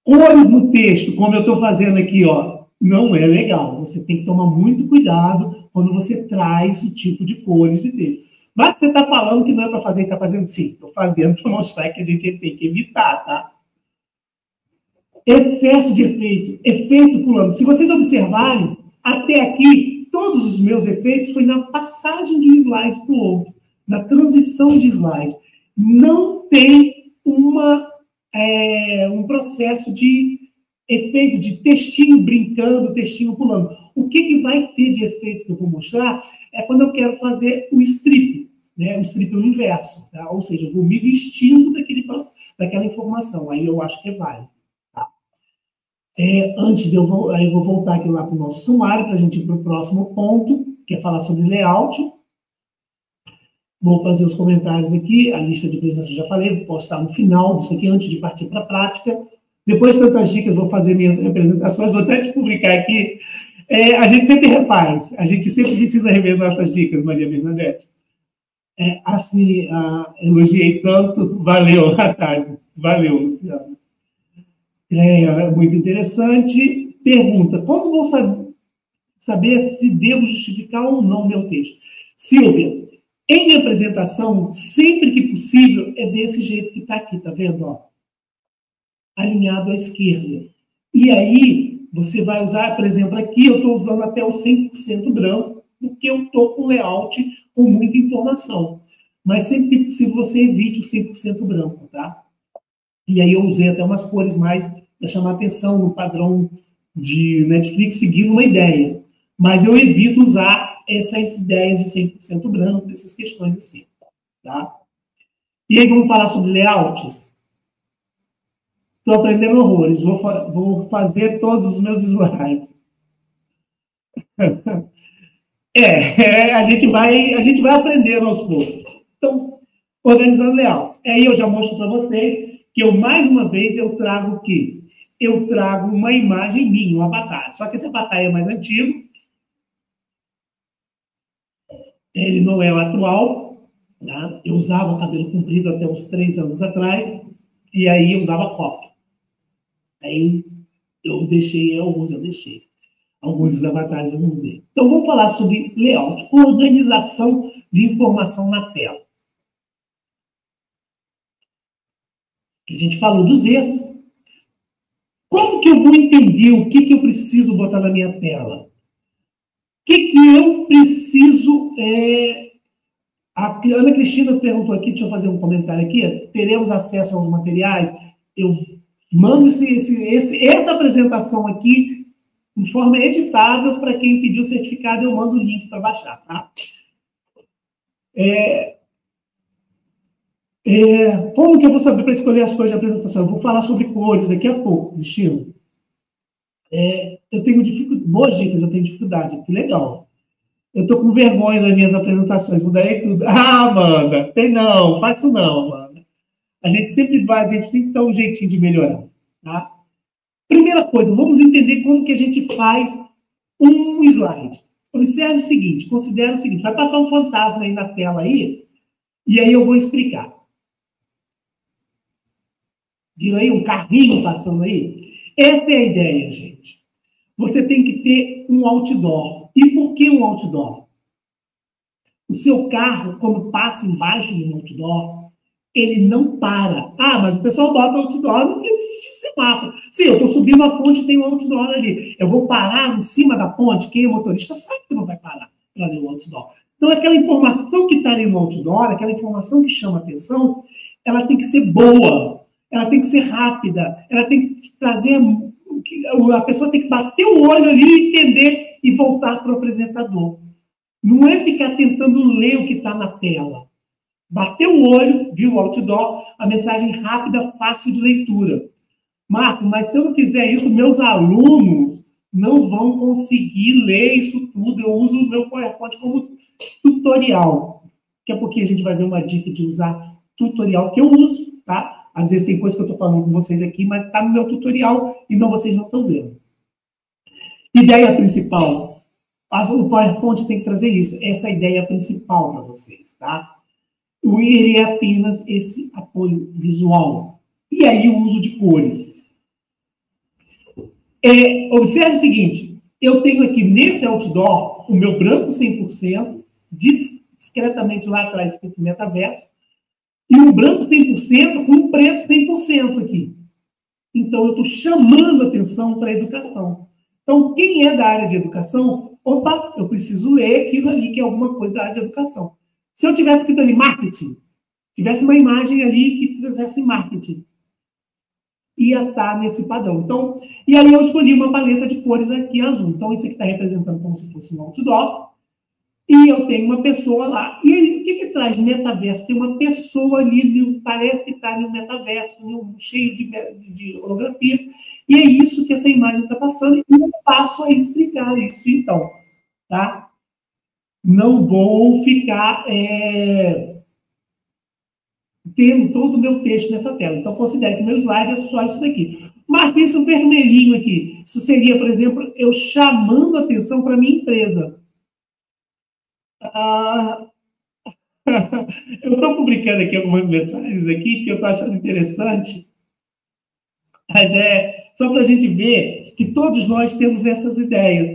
A: Cores no texto, como eu estou fazendo aqui, ó, não é legal. Você tem que tomar muito cuidado quando você traz esse tipo de cores de texto. Mas você está falando que não é para fazer, está fazendo sim. Estou fazendo para mostrar que a gente tem que evitar, tá? Excesso de efeito pulando. Se vocês observarem, até aqui, todos os meus efeitos foi na passagem de um slide para o outro, na transição de slide. Não tem um processo de efeito de textinho brincando, textinho pulando. O que vai ter de efeito que eu vou mostrar é quando eu quero fazer o strip, né? O strip é o inverso, tá? Ou seja, eu vou me vestindo daquela informação. Aí eu acho que vale. Tá? Antes de eu vou voltar aqui lá para o nosso sumário, para a gente ir para o próximo ponto, que é falar sobre layout. Vou fazer os comentários aqui, a lista de presença eu já falei, vou postar no final disso aqui, antes de partir para a prática. Depois de tantas dicas, vou fazer minhas representações, vou até te publicar aqui A gente sempre refaz, a gente sempre precisa rever nossas dicas, Maria Bernadette. Assim, elogiei tanto, valeu, à tarde. Valeu, Luciano. Muito interessante. Pergunta, como vou saber se devo justificar ou não meu texto? Silvia, em apresentação, sempre que possível, é desse jeito que está aqui, tá vendo? Ó? Alinhado à esquerda. E aí, você vai usar, por exemplo, aqui eu estou usando até o 100% branco, porque eu estou com layout com muita informação. Mas sempre que possível, você evite o 100% branco, tá? E aí eu usei até umas cores mais para chamar atenção no padrão de Netflix, seguindo uma ideia. Mas eu evito usar essas ideias de 100% branco, essas questões assim, tá? E aí vamos falar sobre layouts? Estou aprendendo horrores, vou fazer todos os meus slides. A gente vai aprendendo aos poucos. Então, organizando layouts. Aí eu já mostro para vocês que eu, mais uma vez, eu trago o quê? Eu trago uma imagem minha, um avatar. Só que esse avatar é mais antigo. Ele não é o atual. Tá? Eu usava cabelo comprido até uns 3 anos atrás. E aí eu usava copo. Aí eu deixei. Alguns dos avatares eu não mudei. Então, vamos falar sobre layout, organização de informação na tela. A gente falou dos erros. Como que eu vou entender o que eu preciso botar na minha tela? O que eu preciso... A Ana Cristina perguntou aqui, deixa eu fazer um comentário aqui, teremos acesso aos materiais? Eu mando essa apresentação aqui de forma editável para quem pediu o certificado, eu mando o link para baixar, tá? Como que eu vou saber para escolher as cores de apresentação? Eu vou falar sobre cores daqui a pouco, Destino. Eu tenho boas dicas, eu tenho dificuldade, que legal. Eu estou com vergonha nas minhas apresentações, mudarei tudo. Ah, Amanda, não, faz isso não, Amanda. A gente sempre dá um jeitinho de melhorar, tá? Primeira coisa, vamos entender como que a gente faz um slide. Observe o seguinte, considere o seguinte, vai passar um fantasma aí na tela aí, e aí eu vou explicar. Viram aí um carrinho passando aí? Essa é a ideia, gente. Você tem que ter um outdoor. E por que um outdoor? O seu carro, quando passa embaixo de um outdoor, ele não para. Ah, mas o pessoal bota outdoor no frente de semáforo. Sim, eu estou subindo a ponte e tem um outdoor ali. Eu vou parar em cima da ponte, quem é motorista sabe que não vai parar para ler o outdoor. Então, aquela informação que está ali no outdoor, aquela informação que chama atenção, ela tem que ser boa, ela tem que ser rápida, ela tem que trazer... A pessoa tem que bater o olho ali, entender e voltar para o apresentador. Não é ficar tentando ler o que está na tela. Bater o olho, viu o outdoor, a mensagem rápida, fácil de leitura. Marco, mas se eu não fizer isso, meus alunos não vão conseguir ler isso tudo. Eu uso o meu PowerPoint como tutorial. Daqui a pouquinho a gente vai ver uma dica de usar tutorial que eu uso, tá? Às vezes tem coisa que eu estou falando com vocês aqui, mas está no meu tutorial e vocês não estão vendo. Ideia principal. O PowerPoint tem que trazer isso. Essa é a ideia principal para vocês, tá? Ele é apenas esse apoio visual. E aí o uso de cores. Observe o seguinte, eu tenho aqui nesse outdoor o meu branco 100%, discretamente lá atrás escrito metaverso, e um branco 100% com um preto 100% aqui. Então, eu estou chamando atenção para a educação. Então, quem é da área de educação, opa, eu preciso ler aquilo ali, que é alguma coisa da área de educação. Se eu tivesse escrito ali marketing, tivesse uma imagem ali que tivesse marketing, ia estar nesse padrão. Então, e aí eu escolhi uma paleta de cores aqui azul. Então, isso aqui está representando como se fosse um outdoor. E eu tenho uma pessoa lá. E aí, o que traz metaverso? Tem uma pessoa ali, parece que está no metaverso, cheio de holografias. E é isso que essa imagem está passando. E eu passo a explicar isso, então. Tá? Não vou ficar tendo todo o meu texto nessa tela. Então, considere que meu slide é só isso daqui. Marca isso vermelhinho aqui. Isso seria, por exemplo, eu chamando atenção para a minha empresa. Eu estou publicando aqui algumas mensagens aqui que eu estou achando interessante, mas é só para a gente ver que todos nós temos essas ideias.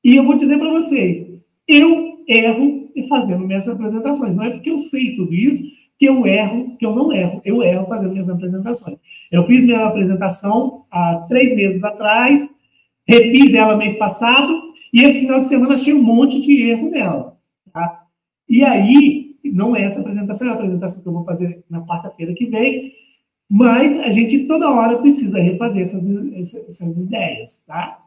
A: E eu vou dizer para vocês, eu erro fazendo minhas apresentações. Não é porque eu sei tudo isso que eu erro, que eu não erro. Eu erro fazendo minhas apresentações. Eu fiz minha apresentação há 3 meses atrás, refiz ela mês passado, e esse final de semana achei um monte de erro nela. Tá? E aí, não é essa apresentação, é a apresentação que eu vou fazer na quarta-feira que vem, mas a gente toda hora precisa refazer essas ideias, tá?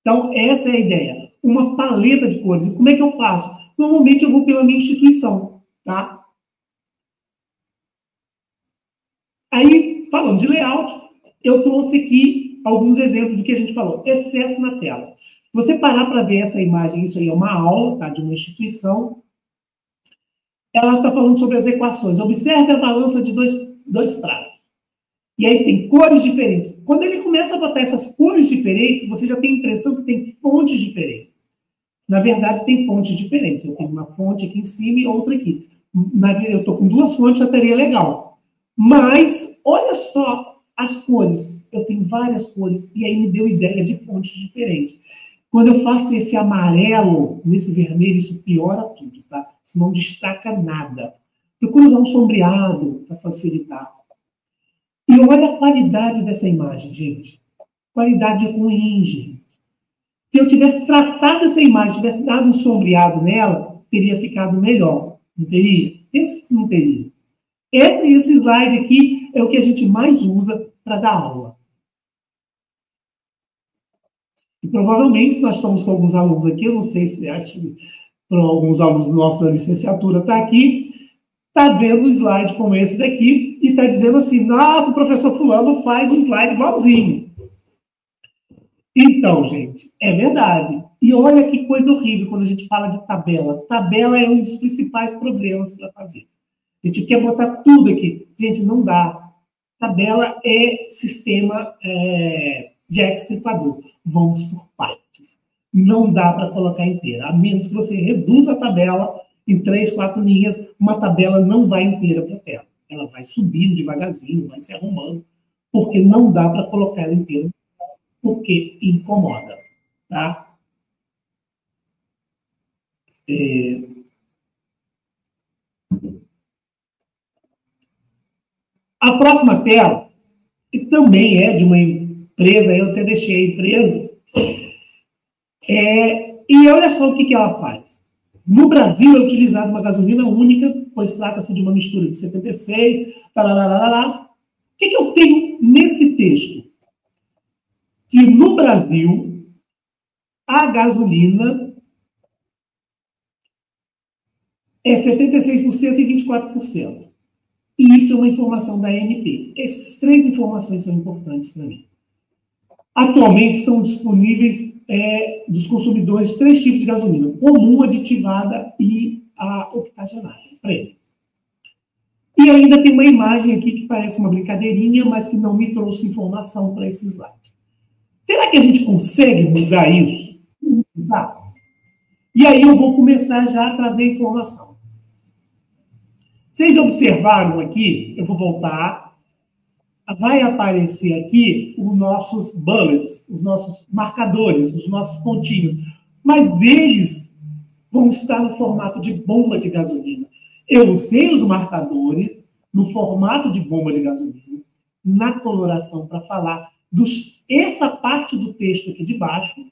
A: Então, essa é a ideia. Uma paleta de cores. E como é que eu faço? Normalmente eu vou pela minha instituição, tá? Aí, falando de layout, eu trouxe aqui alguns exemplos do que a gente falou. Excesso na tela. Se você parar para ver essa imagem, isso aí é uma aula, tá, de uma instituição. Ela está falando sobre as equações. Observe a balança de dois pratos. E aí tem cores diferentes. Quando ele começa a botar essas cores diferentes, você já tem a impressão que tem fontes diferentes. Na verdade, tem fontes diferentes. Eu tenho uma fonte aqui em cima e outra aqui. Eu estou com 2 fontes, já estaria legal. Mas, olha só as cores. Eu tenho várias cores. E aí me deu ideia de fontes diferentes. Quando eu faço esse amarelo nesse vermelho, isso piora tudo, tá? Isso não destaca nada. Procura usar um sombreado para facilitar. E olha a qualidade dessa imagem, gente. Qualidade ruim, gente. Se eu tivesse tratado essa imagem, tivesse dado um sombreado nela, teria ficado melhor. Não teria? Pensa que não teria. Esse slide aqui é o que a gente mais usa para dar aula. E provavelmente nós estamos com alguns alunos aqui, eu não sei se acho que alguns alunos nossos da licenciatura está aqui, está vendo um slide como esse daqui e está dizendo assim, nossa, o professor fulano faz um slide igualzinho. Então, gente, é verdade. E olha que coisa horrível quando a gente fala de tabela. Tabela é um dos principais problemas para fazer. A gente quer botar tudo aqui. Gente, não dá. Tabela é sistema de extirpador. Vamos por partes. Não dá para colocar inteira. A menos que você reduza a tabela em 3, 4 linhas, uma tabela não vai inteira para a tela. Ela vai subindo devagarzinho, vai se arrumando, porque não dá para colocar ela inteira, porque incomoda. Tá? A próxima tela, que também é de uma empresa, eu até deixei a empresa, e olha só o que ela faz. No Brasil é utilizada uma gasolina única, pois trata-se de uma mistura de 76, tarararará. O que eu tenho nesse texto? Que no Brasil, a gasolina é 76% e 24%. E isso é uma informação da ANP. Essas 3 informações são importantes para mim. Atualmente estão disponíveis dos consumidores 3 tipos de gasolina: comum, aditivada e a octogenária. E ainda tem uma imagem aqui que parece uma brincadeirinha, mas que não me trouxe informação para esse slide. Será que a gente consegue mudar isso? Exato. E aí eu vou começar já a trazer informação. Vocês observaram aqui, eu vou voltar, vai aparecer aqui os nossos bullets, os nossos marcadores, os nossos pontinhos, mas deles vão estar no formato de bomba de gasolina. Eu usei os marcadores no formato de bomba de gasolina, na coloração, para falar essa parte do texto aqui de baixo.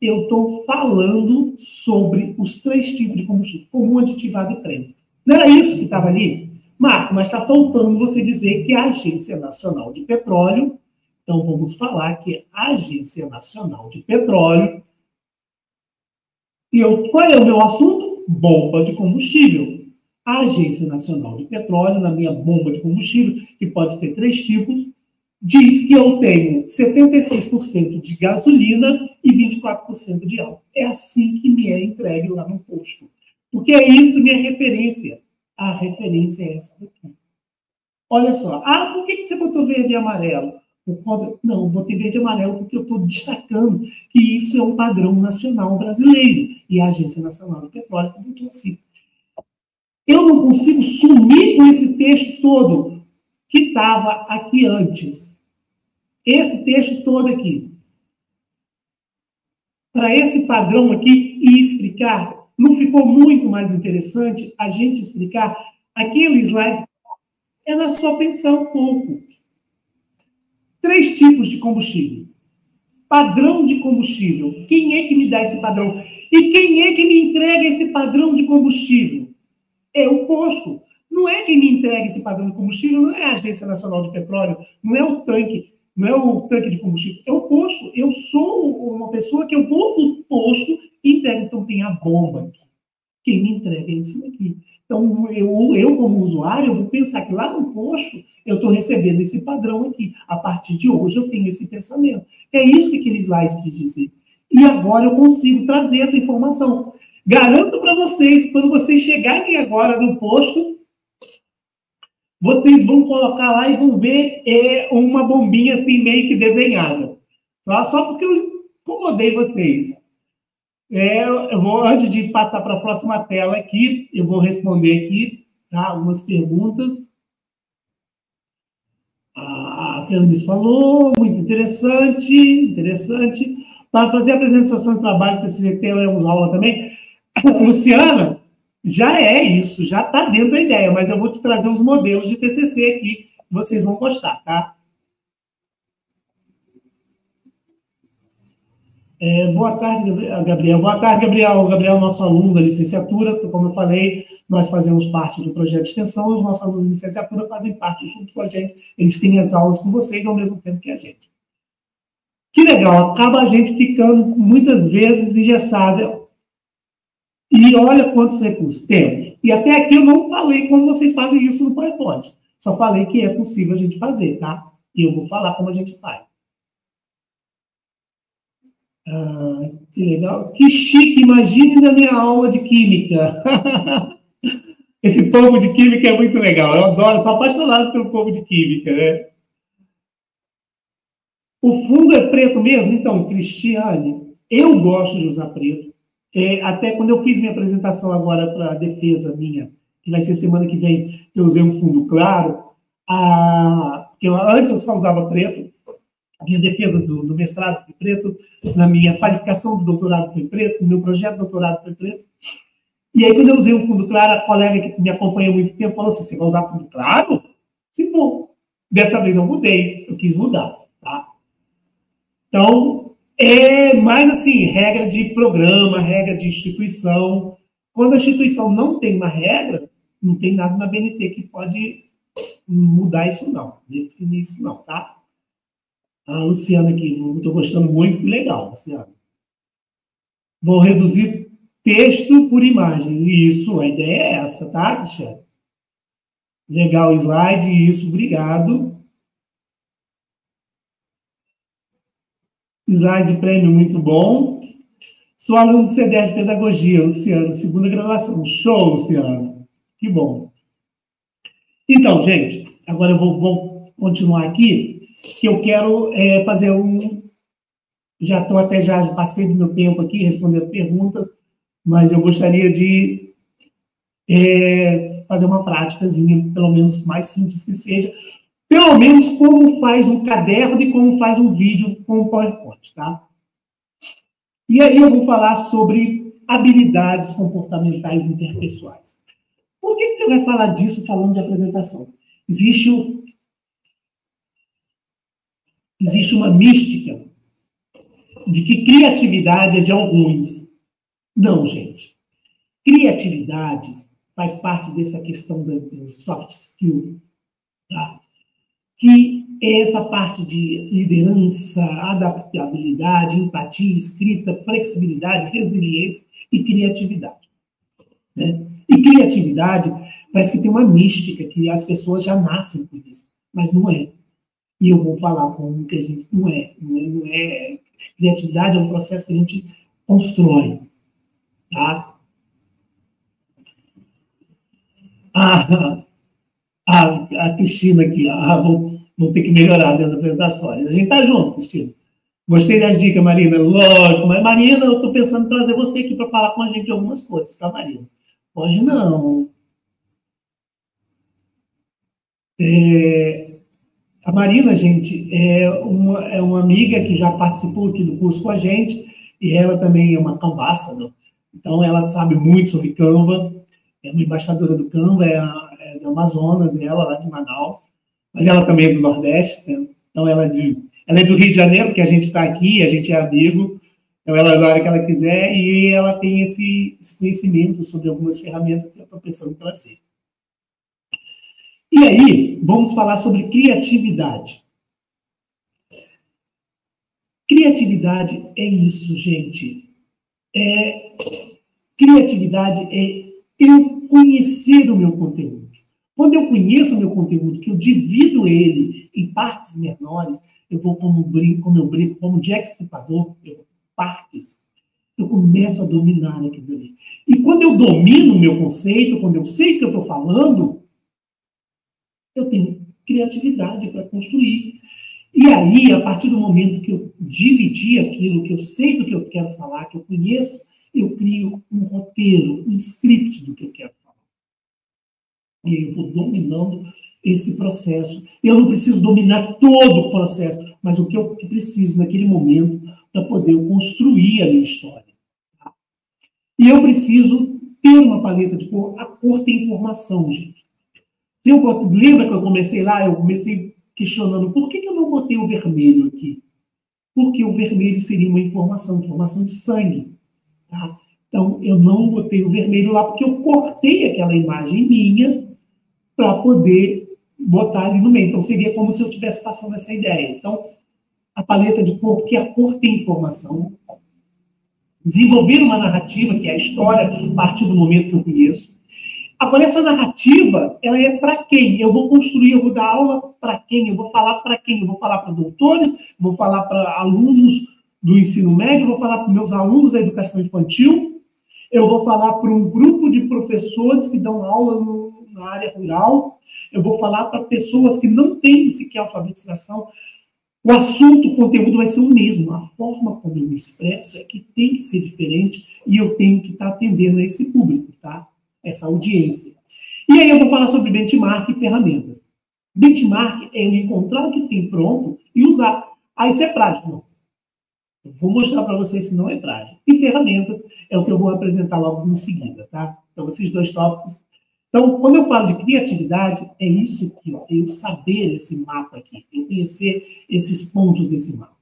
A: Eu estou falando sobre os 3 tipos de combustível: comum, aditivado e prêmio. Não era isso que estava ali? Marco, mas está faltando você dizer que a Agência Nacional de Petróleo, então vamos falar que a Agência Nacional de Petróleo, qual é o meu assunto? Bomba de combustível. A Agência Nacional de Petróleo, na minha bomba de combustível, que pode ter 3 tipos, diz que eu tenho 76% de gasolina e 24% de álcool. É assim que me é entregue lá no posto. Porque é isso minha referência. A referência é essa daqui. Olha só. Por que você botou verde e amarelo? Não, eu botei verde e amarelo porque eu estou destacando que isso é um padrão nacional brasileiro. E a Agência Nacional do Petróleo botou assim. Eu não consigo sumir com esse texto todo que estava aqui antes. Esse texto todo aqui. Para esse padrão aqui e explicar, não ficou muito mais interessante a gente explicar aquele slide? Era só pensar um pouco. 3 tipos de combustível. Padrão de combustível. Quem é que me dá esse padrão? E quem é que me entrega esse padrão de combustível? É o posto. Não é quem me entrega esse padrão de combustível, não é a Agência Nacional de Petróleo, não é o tanque, não é o tanque de combustível, é o posto. Eu sou uma pessoa que eu vou no posto e entrego. Então tem a bomba aqui. Quem me entrega é isso aqui. Então, eu como usuário, eu vou pensar que lá no posto eu estou recebendo esse padrão aqui. A partir de hoje eu tenho esse pensamento. É isso que aquele slide quis dizer. E agora eu consigo trazer essa informação. Garanto para vocês, quando vocês chegarem agora no posto, vocês vão colocar lá e vão ver uma bombinha assim meio que desenhada. Só porque eu incomodei vocês. Eu vou, antes de passar para a próxima tela aqui, eu vou responder aqui, tá, algumas perguntas. A Fernandes falou, muito interessante. Para fazer a apresentação de trabalho, precisa ter aula também. Luciana, já é isso, já está dentro da ideia, mas eu vou te trazer uns modelos de TCC aqui, vocês vão gostar, tá? Boa tarde, Gabriel. Boa tarde, Gabriel. Gabriel é nosso aluno da licenciatura. Como eu falei, nós fazemos parte do projeto de extensão e os nossos alunos de licenciatura fazem parte junto com a gente. Eles têm as aulas com vocês ao mesmo tempo que a gente. Que legal. Acaba a gente ficando, muitas vezes, engessada. E olha quantos recursos temos. E até aqui eu não falei como vocês fazem isso no PowerPoint. Só falei que é possível a gente fazer, tá? E eu vou falar como a gente faz. Que legal. Que chique, imagine na minha aula de química. Esse povo de química é muito legal. Eu adoro, sou apaixonado pelo povo de química, né? O fundo é preto mesmo? Então, Cristiane, eu gosto de usar preto. Até quando eu fiz minha apresentação agora para a defesa minha, que vai ser semana que vem, eu usei um fundo claro. Porque antes eu só usava preto. A minha defesa do mestrado foi preto, na minha qualificação do doutorado foi preto, no meu projeto de doutorado foi preto. E aí, quando eu usei um fundo claro, a colega que me acompanha há muito tempo falou assim, você vai usar fundo claro? Sim, bom. Dessa vez eu mudei, eu quis mudar. Tá? Então, é mais assim, regra de programa, regra de instituição. Quando a instituição não tem uma regra, não tem nada na BNT que pode mudar isso não, definir isso não, tá? A Luciana aqui, estou gostando muito, que legal, Luciana. Vou reduzir texto por imagem. Isso, a ideia é essa, tá, Cristiane? Legal o slide, isso, obrigado. Slide prêmio, muito bom. Sou aluno do CDR de Pedagogia, Luciano, segunda graduação. Show, Luciano. Que bom. Então, gente, agora eu vou continuar aqui, que eu quero fazer já passei do meu tempo aqui respondendo perguntas, mas eu gostaria de fazer uma práticazinha, pelo menos mais simples que seja, pelo menos como faz um caderno e como faz um vídeo com o PowerPoint, tá? E aí eu vou falar sobre habilidades comportamentais interpessoais. Por que você vai falar disso falando de apresentação? Existe uma mística de que criatividade é de alguns. Não, gente. Criatividade faz parte dessa questão do soft skill, tá? Que é essa parte de liderança, adaptabilidade, empatia, escrita, flexibilidade, resiliência e criatividade. Né? E criatividade parece que tem uma mística, que as pessoas já nascem com isso, mas não é. E eu vou falar como que a gente não é. Criatividade é um processo que a gente constrói. Tá? A Cristina aqui, Vou ter que melhorar minhas apresentações. A gente tá junto, Cristina. Gostei das dicas, Marina. Lógico, mas Marina, eu estou pensando em trazer você aqui para falar com a gente de algumas coisas, tá, Marina? Hoje não. A Marina, gente, é uma amiga que já participou aqui do curso com a gente, e ela também é uma Canvassa, né? Então ela sabe muito sobre Canva, é uma embaixadora do Canva, é do Amazonas, ela lá de Manaus, mas ela também é do Nordeste, né? Então ela é do Rio de Janeiro, que a gente está aqui, a gente é amigo, então ela na hora que ela quiser, e ela tem esse conhecimento sobre algumas ferramentas que eu estou pensando em trazer. E aí, vamos falar sobre criatividade. Criatividade é isso, gente. Criatividade é eu conhecer o meu conteúdo. Quando eu conheço o meu conteúdo, que eu divido ele em partes menores, eu vou como Jack Stripador, partes, eu começo a dominar aquilo ali. E quando eu domino o meu conceito, quando eu sei o que eu estou falando, eu tenho criatividade para construir. E aí, a partir do momento que eu dividi aquilo, que eu sei do que eu quero falar, que eu conheço, eu crio um roteiro, um script do que eu quero falar. E aí eu vou dominando esse processo. Eu não preciso dominar todo o processo, mas o que eu preciso naquele momento para poder construir a minha história. Tá? E eu preciso ter uma paleta de cor. A cor tem informação, gente. Lembra que eu comecei lá? Eu comecei questionando por que eu não botei o vermelho aqui? Porque o vermelho seria uma informação de sangue. Tá? Então, eu não botei o vermelho lá porque eu cortei aquela imagem minha para poder botar ali no meio. Então, seria como se eu estivesse passando essa ideia. Então, a paleta de cor, porque a cor tem informação. Desenvolver uma narrativa, que é a história, a partir do momento que eu conheço. Agora, essa narrativa, ela é para quem? Eu vou construir, eu vou dar aula para quem? Eu vou falar para quem? Eu vou falar para doutores, vou falar para alunos do ensino médio, eu vou falar para meus alunos da educação infantil, eu vou falar para um grupo de professores que dão aula na área rural, eu vou falar para pessoas que não têm sequer alfabetização. O assunto, o conteúdo vai ser o mesmo. A forma como eu me expresso é que tem que ser diferente e eu tenho que estar atendendo a esse público, tá? Essa audiência. E aí eu vou falar sobre benchmark e ferramentas. Benchmark é eu encontrar o que tem pronto e usar. Ah, isso é prático. Não. Eu vou mostrar para vocês que não é prático. E ferramentas é o que eu vou apresentar logo em seguida, tá? Então, esses dois tópicos. Então, quando eu falo de criatividade, é isso aqui, ó, eu saber esse mapa aqui, eu conhecer esses pontos desse mapa.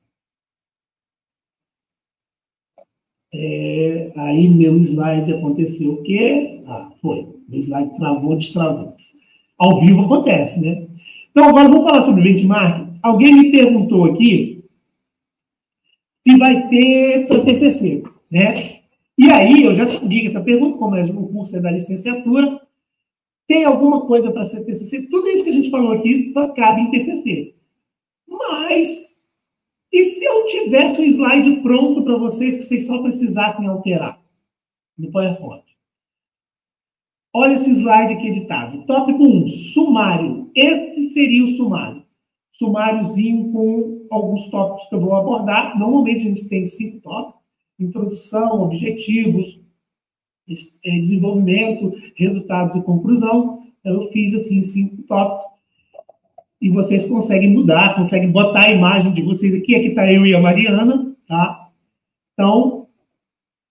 A: Aí meu slide aconteceu o quê? Foi. Meu slide travou, destravou. Ao vivo acontece, né? Então, agora vamos falar sobre benchmark. Alguém me perguntou aqui se vai ter para TCC, né? E aí, eu já sabia que essa pergunta, como o curso é da licenciatura, tem alguma coisa para ser TCC? Tudo isso que a gente falou aqui cabe em TCC. Mas, e se eu tivesse um slide pronto para vocês, que vocês só precisassem alterar no PowerPoint? Olha esse slide aqui editado. Tópico 1, sumário. Este seria o sumário. Sumáriozinho com alguns tópicos que eu vou abordar. Normalmente a gente tem 5 tópicos. Introdução, objetivos, desenvolvimento, resultados e conclusão. Eu fiz assim 5 tópicos. E vocês conseguem mudar, conseguem botar a imagem de vocês aqui. Aqui está eu e a Mariana, tá? Então,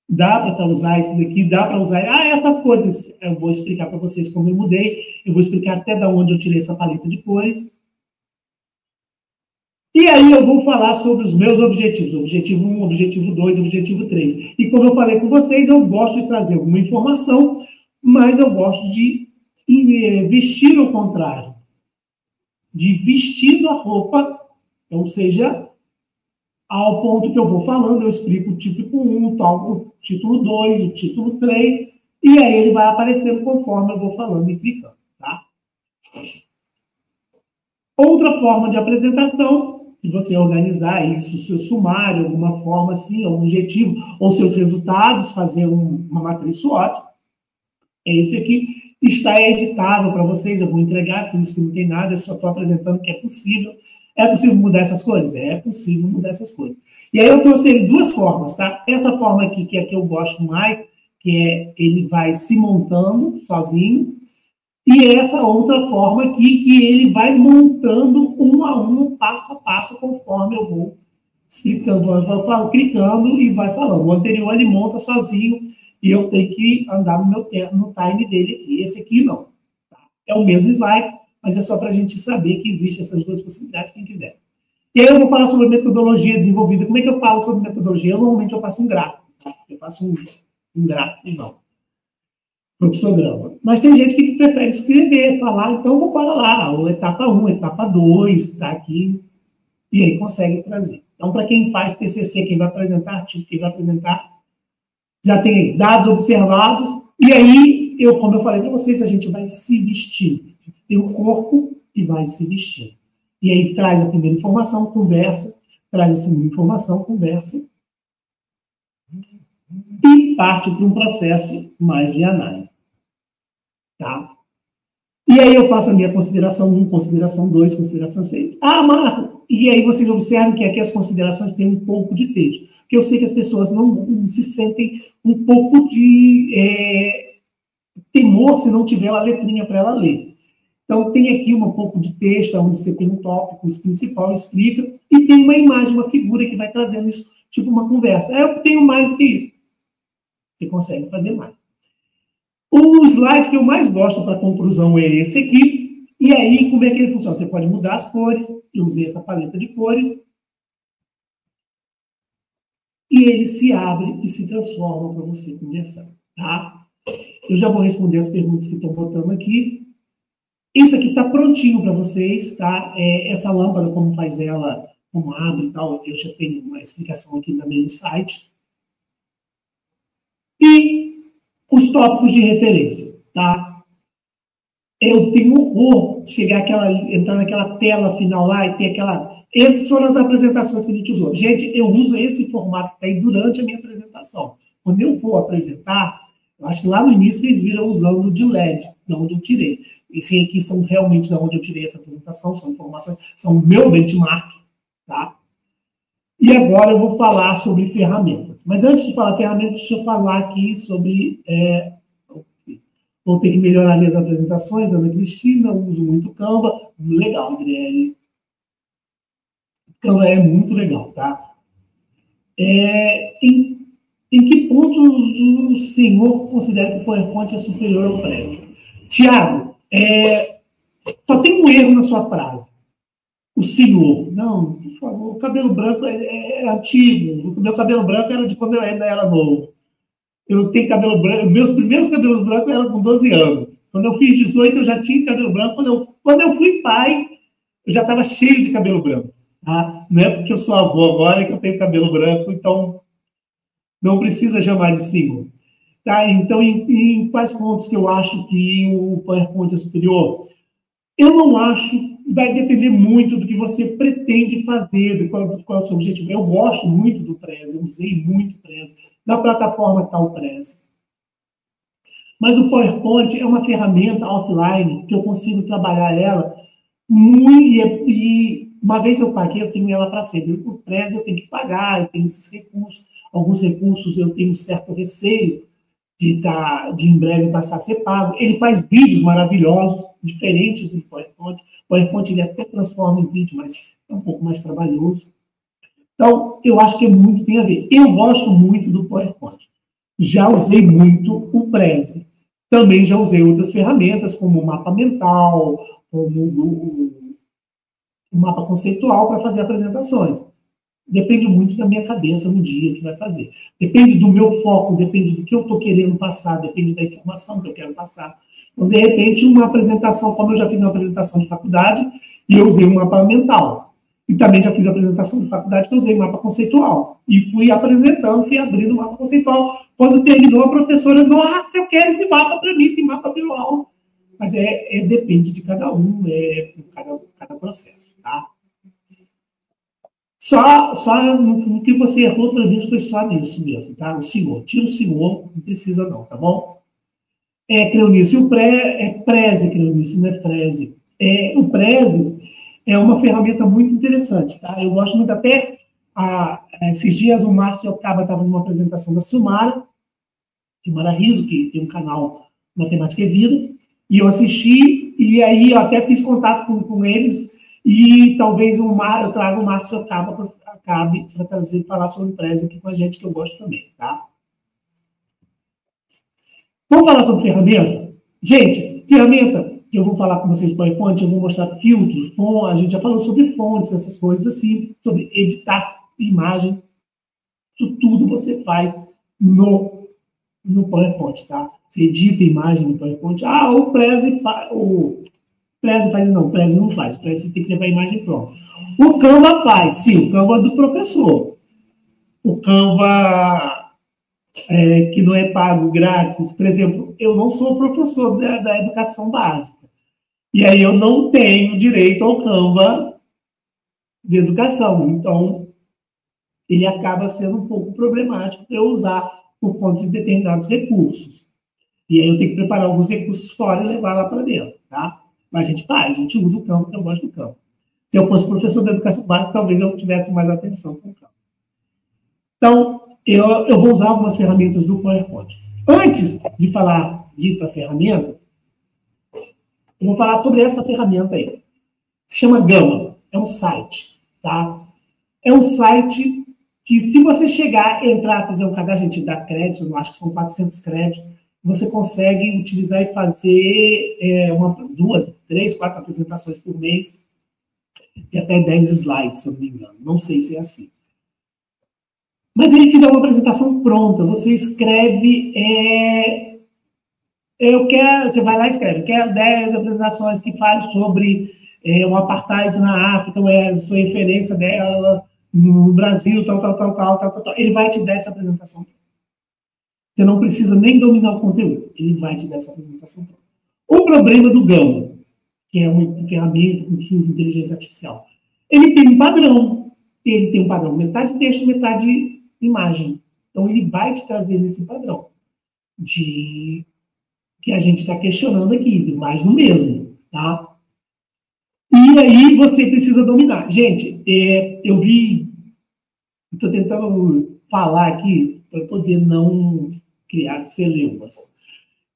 A: dá para usar isso daqui, dá para usar... essas cores, eu vou explicar para vocês como eu mudei. Eu vou explicar até de onde eu tirei essa paleta de cores. E aí eu vou falar sobre os meus objetivos. Objetivo 1, objetivo 2, objetivo 3. E como eu falei com vocês, eu gosto de trazer alguma informação, mas eu gosto de vestir ao contrário. De vestir a roupa, ou seja, ao ponto que eu vou falando, eu explico o título 1, o título 2, o título 3, e aí ele vai aparecendo conforme eu vou falando e clicando, tá? Outra forma de apresentação, de você organizar isso, seu sumário, alguma forma assim, algum objetivo, ou seus resultados, fazer uma matriz SWOT, é esse aqui. Está editável para vocês, eu vou entregar, por isso que não tem nada, eu só estou apresentando que é possível. É possível mudar essas cores? É possível mudar essas cores. E aí eu trouxe duas formas, tá? Essa forma aqui, que é a que eu gosto mais, que é ele vai se montando sozinho, e essa outra forma aqui, que ele vai montando um a um, passo a passo, conforme eu vou explicando, eu vou clicando e vai falando. O anterior ele monta sozinho, e eu tenho que andar no time dele aqui. Esse aqui não. Tá? É o mesmo slide, mas é só para a gente saber que existem essas duas possibilidades, quem quiser. E aí eu vou falar sobre metodologia desenvolvida. Como é que eu falo sobre metodologia? Normalmente eu faço um gráfico. Tá? Eu faço um gráfico, fluxograma. Mas tem gente que prefere escrever, falar, então vou para lá, ou etapa 1, etapa 2, tá aqui, e aí consegue trazer. Então, para quem faz TCC, quem vai apresentar artigo, quem vai apresentar, já tem aí dados observados, e aí, como eu falei para vocês, a gente vai se vestir. A gente tem o corpo e vai se vestir. E aí traz a primeira informação, conversa, traz a segunda informação, conversa, e parte para um processo mais de análise. Tá? E aí eu faço a minha consideração 1, consideração 2, consideração 6. Ah, Marco! E aí vocês observam que aqui as considerações têm um pouco de texto. Porque eu sei que as pessoas não se sentem um pouco de temor se não tiver uma letrinha para ela ler. Então tem aqui um pouco de texto, onde você tem um tópico principal, explica, e tem uma imagem, uma figura que vai trazendo isso, tipo uma conversa. Eu tenho mais do que isso. Você consegue fazer mais. O slide que eu mais gosto para conclusão é esse aqui. E aí, como é que ele funciona? Você pode mudar as cores. Eu usei essa paleta de cores. E ele se abre e se transforma para você conversar. Tá? Eu já vou responder as perguntas que estão botando aqui. Isso aqui está prontinho para vocês. Tá? Essa lâmpada, como faz ela, como abre e tal, eu já tenho uma explicação aqui também no site. E os tópicos de referência, tá? Eu tenho horror entrar naquela tela final lá e ter aquela... Essas foram as apresentações que a gente usou. Gente, eu uso esse formato que está aí durante a minha apresentação. Quando eu for apresentar, eu acho que lá no início vocês viram usando de LED, de onde eu tirei. Esse aqui são realmente de onde eu tirei essa apresentação, são informações, são o meu benchmark, tá? E agora eu vou falar sobre ferramentas. Mas antes de falar ferramentas, deixa eu falar aqui sobre... vou ter que melhorar minhas apresentações. Ana Cristina, eu uso muito Canva. Legal, Adriele. Canva é muito legal, tá? Em que ponto o senhor considera que o PowerPoint é superior ao Prezi? Tiago, só tem um erro na sua frase. O senhor. Não, por favor, o cabelo branco é antigo. O meu cabelo branco era de quando eu ainda era novo. Eu tenho cabelo branco. Meus primeiros cabelos brancos eram com 12 anos. Quando eu fiz 18, eu já tinha cabelo branco. Quando eu fui pai, eu já estava cheio de cabelo branco. Tá? Não é porque eu sou avô agora que eu tenho cabelo branco, então não precisa chamar de senhor. Tá? Então, em quais pontos que eu acho que o PowerPoint é superior? Eu não acho, vai depender muito do que você pretende fazer, de qual é o seu objetivo. Eu gosto muito do Prezi, eu usei muito o Prezi, da plataforma tal Prezi. Mas o PowerPoint é uma ferramenta offline que eu consigo trabalhar ela muito, e uma vez eu paguei, eu tenho ela para sempre. O Prezi eu tenho que pagar, eu tenho esses recursos. Alguns recursos eu tenho certo receio de em breve passar a ser pago. Ele faz vídeos maravilhosos, diferente do PowerPoint. O PowerPoint ele até transforma em vídeo, mas é um pouco mais trabalhoso. Então, eu acho que tem a ver. Eu gosto muito do PowerPoint. Já usei muito o Prezi. Também já usei outras ferramentas, como o mapa mental, como o mapa conceitual para fazer apresentações. Depende muito da minha cabeça no dia que vai fazer. Depende do meu foco, depende do que eu estou querendo passar, depende da informação que eu quero passar. Então, de repente, uma apresentação, como eu já fiz uma apresentação de faculdade, e eu usei um mapa mental. E também já fiz apresentação de faculdade que eu usei mapa conceitual. E fui apresentando, fui abrindo o mapa conceitual. Quando terminou, a professora, nossa, eu quero esse mapa para mim, esse mapa visual. Mas depende de cada um, cada processo, tá? Só no que você errou para mim foi só nisso mesmo, tá? O senhor. Tira o senhor, não precisa não, tá bom? Cleonice, o Prezi, Cleonice, não é Prezi. O Prezi é uma ferramenta muito interessante, tá? Eu gosto muito até, esses dias o Márcio Ocaba estava numa apresentação da Silmara Riso, que tem um canal Matemática e Vida, e eu assisti, e aí eu até fiz contato com eles, e talvez eu traga o Márcio Ocaba para falar sobre o Prezi aqui com a gente, que eu gosto também, tá? Vamos falar sobre ferramenta? Gente, ferramenta que eu vou falar com vocês no PowerPoint, eu vou mostrar filtros, a gente já falou sobre fontes, essas coisas assim, sobre editar imagem, isso tudo você faz no PowerPoint, tá? Você edita imagem no PowerPoint, o Prezi não faz, o Prezi tem que levar a imagem pronta. O Canva faz, sim, o Canva é do professor. O Canva que não é pago grátis, por exemplo, eu não sou professor da educação básica, e aí eu não tenho direito ao Canva de educação, então ele acaba sendo um pouco problemático para eu usar por conta de determinados recursos. E aí eu tenho que preparar alguns recursos fora e levar lá para dentro, tá? Mas a gente usa o Canva, porque eu gosto do Canva. Se eu fosse professor da educação básica, talvez eu tivesse mais atenção com o Canva. Então, eu vou usar algumas ferramentas do PowerPoint. Antes de falar de ir para ferramentas, eu vou falar sobre essa ferramenta aí. Se chama Gama. É um site, tá? É um site que, se você chegar, entrar, fazer um cadastro, a gente dá crédito, eu acho que são 400 créditos, você consegue utilizar e fazer 2, 3, 4 apresentações por mês, e até 10 slides, se eu não me engano. Não sei se é assim. Mas ele te dá uma apresentação pronta. Você escreve, você vai lá e escreve, eu quero 10 apresentações que falem sobre o apartheid na África, a sua referência dela no Brasil, tal. Ele vai te dar essa apresentação. Você não precisa nem dominar o conteúdo. Ele vai te dar essa apresentação. O problema do Gama, que é uma ferramenta que usa inteligência artificial, ele tem um padrão. Ele tem um padrão metade texto, metade imagem. Então, ele vai te trazer esse padrão que a gente está questionando aqui, mais no mesmo, tá? E aí você precisa dominar. Gente, eu estou tentando falar aqui para poder não criar celebras.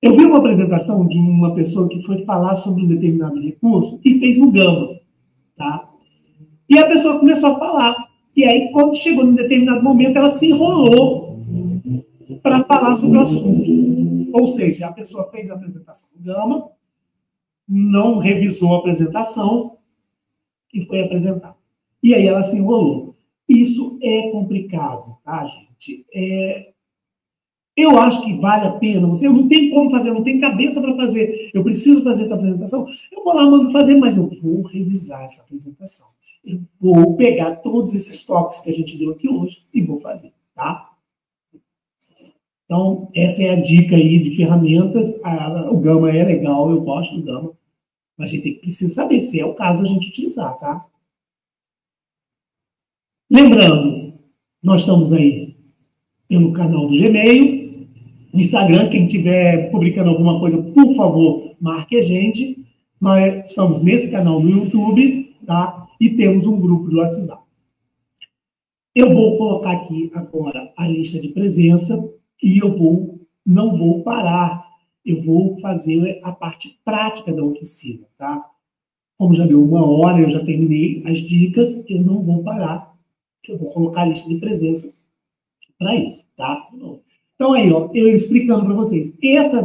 A: Eu vi uma apresentação de uma pessoa que foi falar sobre um determinado recurso e fez no Gama, tá? E a pessoa começou a falar. E aí, quando chegou num determinado momento, ela se enrolou para falar sobre o assunto. Ou seja, a pessoa fez a apresentação no Gama, não revisou a apresentação e foi apresentar. E aí ela se enrolou. Isso é complicado, tá, gente? Eu acho que vale a pena. Eu não tenho como fazer, eu não tenho cabeça para fazer. Eu preciso fazer essa apresentação. Eu vou lá, mando fazer, mas eu vou revisar essa apresentação. Eu vou pegar todos esses toques que a gente deu aqui hoje e vou fazer, tá? Então, essa é a dica aí de ferramentas. O Gama é legal, eu gosto do Gama. Mas a gente precisa saber se é o caso a gente utilizar, tá? Lembrando, nós estamos aí pelo canal do Gmail, no Instagram, quem estiver publicando alguma coisa, por favor, marque a gente. Nós estamos nesse canal no YouTube, tá? E temos um grupo do WhatsApp. Eu vou colocar aqui agora a lista de presença e não vou parar. Eu vou fazer a parte prática da oficina, tá? Como já deu 1 hora, eu já terminei as dicas, eu não vou parar. Eu vou colocar a lista de presença para isso, tá? Então, aí, ó, eu explicando para vocês. Essa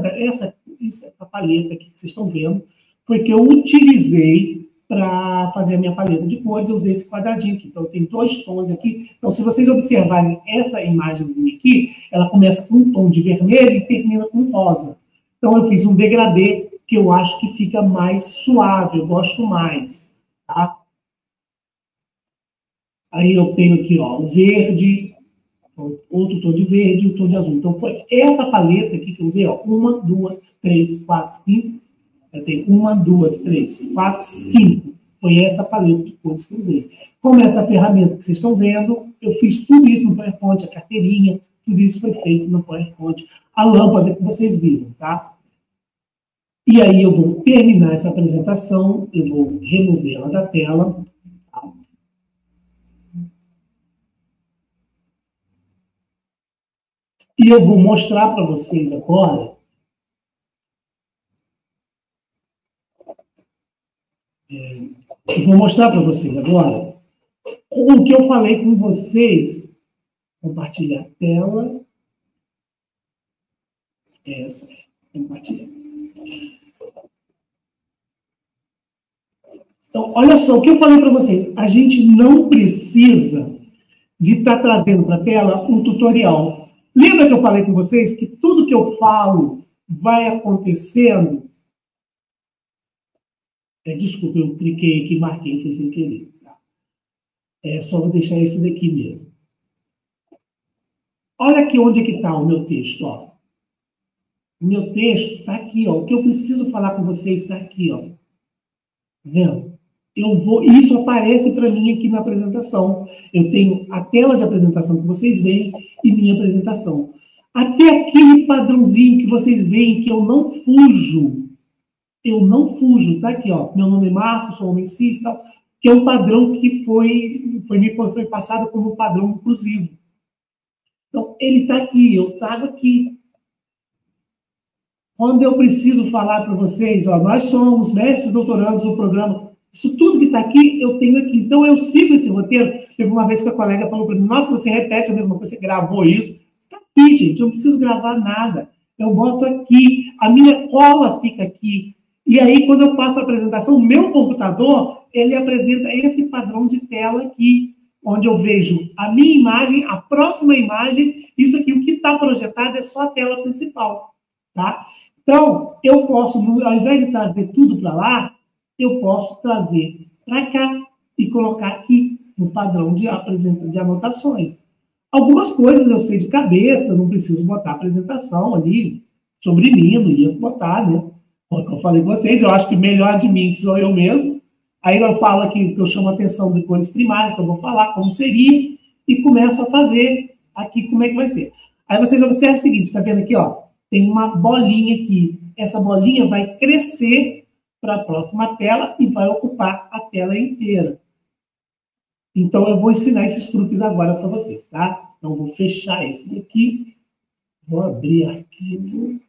A: paleta aqui que vocês estão vendo foi que eu utilizei para fazer a minha paleta de cores. Eu usei esse quadradinho aqui. Então, tem 2 tons aqui. Então, se vocês observarem essa imagenzinha aqui, ela começa com um tom de vermelho e termina com rosa. Então, eu fiz um degradê que eu acho que fica mais suave, eu gosto mais, tá? Aí eu tenho aqui, ó, o verde, outro tom de verde e o tom de azul. Então, foi essa paleta aqui que eu usei, ó, 1, 2, 3, 4, 5. Eu tenho 1, 2, 3, 4, 5. Foi essa paleta de cores que eu usei. Como essa ferramenta que vocês estão vendo, eu fiz tudo isso no PowerPoint, a carteirinha, tudo isso foi feito no PowerPoint. A lâmpada que vocês viram, tá? E aí eu vou terminar essa apresentação, eu vou removê-la da tela. Tá? E eu vou mostrar para vocês agora o que eu falei com vocês. Compartilhar a tela. Essa, compartilhar. Então, olha só, o que eu falei para vocês. A gente não precisa de estar trazendo para a tela um tutorial. Lembra que eu falei com vocês que tudo que eu falo vai acontecendo? Desculpa, eu cliquei aqui, marquei, foi sem querer. Tá? Só vou deixar esse daqui mesmo. Olha aqui onde é que está o meu texto. Ó. O meu texto está aqui. Ó. O que eu preciso falar com vocês está aqui. Ó. Tá vendo? Isso aparece para mim aqui na apresentação. Eu tenho a tela de apresentação que vocês veem e minha apresentação. Até aquele padrãozinho que vocês veem que eu não fujo. Eu não fujo, tá aqui, ó. Meu nome é Marcos, sou homem cis, tal, que é um padrão que foi passado como um padrão inclusivo. Então, ele está aqui, eu trago aqui. Quando eu preciso falar para vocês, ó, nós somos mestres doutorandos do programa, isso tudo que está aqui, eu tenho aqui. Então, eu sigo esse roteiro. Teve uma vez que a colega falou para mim, nossa, você repete a mesma coisa, você gravou isso. Está aqui, gente, eu não preciso gravar nada. Eu boto aqui, a minha cola fica aqui. E aí, quando eu faço a apresentação, o meu computador, ele apresenta esse padrão de tela aqui, onde eu vejo a minha imagem, a próxima imagem, isso aqui, o que está projetado é só a tela principal, tá? Então, eu posso, ao invés de trazer tudo para lá, eu posso trazer para cá e colocar aqui no padrão de anotações. Algumas coisas eu sei de cabeça, não preciso botar apresentação ali sobre mim, não ia botar, né? Como eu falei com vocês, eu acho que melhor de mim sou eu mesmo. Aí eu falo aqui que eu chamo a atenção de cores primárias, que eu vou falar como seria, e começo a fazer aqui como é que vai ser. Aí vocês observam o seguinte, está vendo aqui, ó? Tem uma bolinha aqui. Essa bolinha vai crescer para a próxima tela e vai ocupar a tela inteira. Então, eu vou ensinar esses truques agora para vocês, tá? Então, vou fechar esse daqui. Vou abrir arquivo.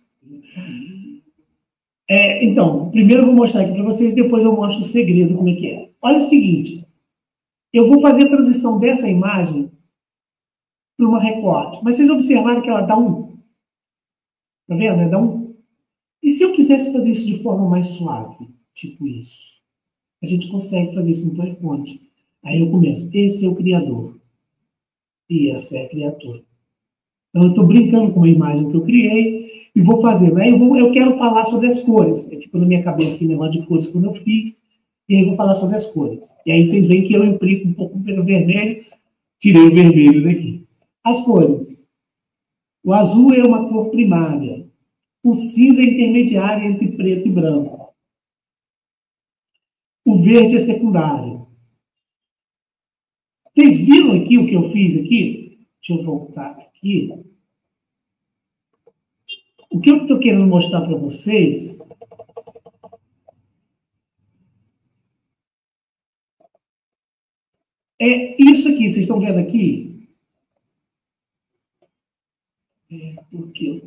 A: Então, primeiro eu vou mostrar aqui para vocês, depois eu mostro o segredo, como é que é. Olha o seguinte, eu vou fazer a transição dessa imagem para uma recorte, mas vocês observaram que ela dá um? Tá vendo? Ela dá um. E se eu quisesse fazer isso de forma mais suave, tipo isso? A gente consegue fazer isso no PowerPoint. Aí eu começo, esse é o criador, e essa é a criatura. Então, eu estou brincando com uma imagem que eu criei, e vou fazer, né? Eu quero falar sobre as cores. Tipo na minha cabeça que negócio de cores quando eu fiz. E aí eu vou falar sobre as cores. E aí vocês veem que eu implico um pouco pelo vermelho. Tirei o vermelho daqui. As cores. O azul é uma cor primária. O cinza é intermediário entre preto e branco. O verde é secundário. Vocês viram aqui o que eu fiz aqui? Deixa eu voltar aqui. O que eu estou querendo mostrar para vocês é isso aqui. Vocês estão vendo aqui? Porque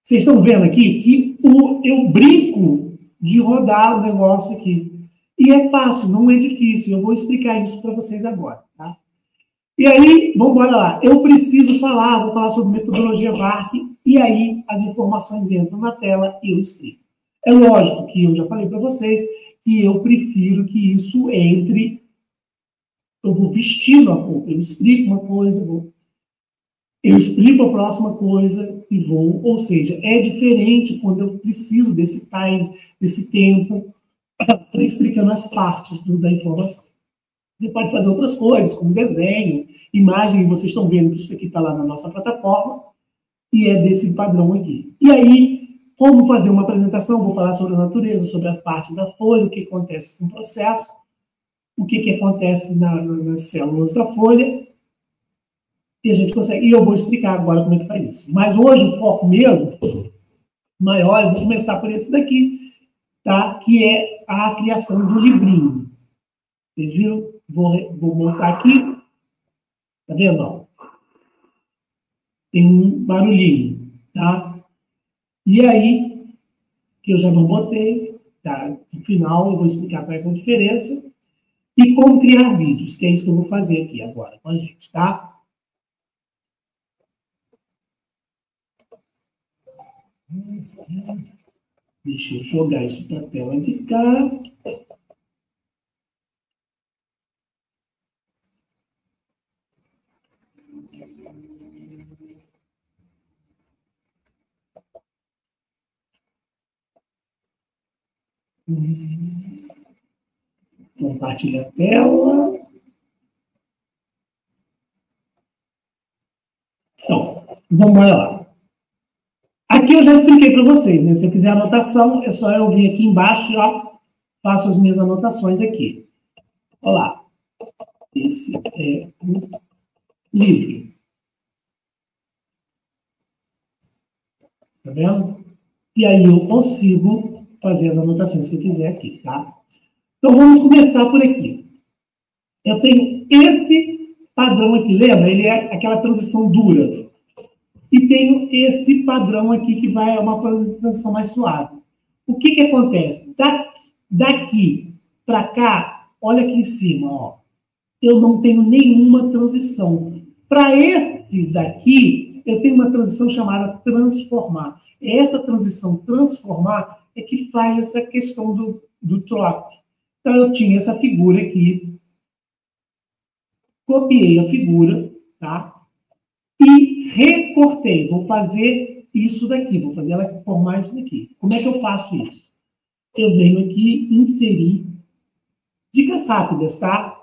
A: vocês estão vendo aqui que eu brinco de rodar o negócio aqui. E é fácil, não é difícil. Eu vou explicar isso para vocês agora, tá? E aí, vamos embora lá. Eu preciso falar, vou falar sobre metodologia VARC, e aí as informações entram na tela e eu explico. É lógico que eu já falei para vocês que eu prefiro que isso entre, eu vou vestindo a roupa, eu explico uma coisa, eu explico a próxima coisa e vou, ou seja, é diferente quando eu preciso desse time, desse tempo, para explicando as partes da informação. Você pode fazer outras coisas, como desenho, imagem, vocês estão vendo que isso aqui está lá na nossa plataforma, e é desse padrão aqui. E aí, como fazer uma apresentação, vou falar sobre a natureza, sobre as partes da folha, o que acontece com o processo, o que acontece nas células da folha, E a gente consegue. E eu vou explicar agora como é que faz isso. Mas hoje o foco mesmo, maior, eu vou começar por esse daqui, tá? Que é a criação do livrinho. Vocês viram? Vou montar aqui. Tá vendo? Ó? Tem um barulhinho, tá? E aí, que eu já não botei, tá? No final eu vou explicar qual é essa diferença. E como criar vídeos, que é isso que eu vou fazer aqui agora com a gente, tá? Deixa eu jogar isso para a tela de cá. Compartilha a tela. Então, vamos lá. Aqui eu já expliquei para vocês, né? Se eu quiser anotação, é só eu vir aqui embaixo e ó, faço as minhas anotações aqui. Olha lá. Esse é o livro. Tá vendo? E aí eu consigo fazer as anotações que eu quiser aqui, tá? Então vamos começar por aqui. Eu tenho este padrão aqui, lembra? Ele é aquela transição dura. E tenho este padrão aqui que vai a uma transição mais suave. O que que acontece? Daqui para cá, olha aqui em cima, ó. Eu não tenho nenhuma transição. Para este daqui, eu tenho uma transição chamada transformar. Essa transição transformar é que faz essa questão do troque. Então, eu tinha essa figura aqui, copiei a figura, tá? E recortei. Vou fazer isso daqui, vou fazer ela formar isso daqui. Como é que eu faço isso? Eu venho aqui inserir dicas rápidas, tá?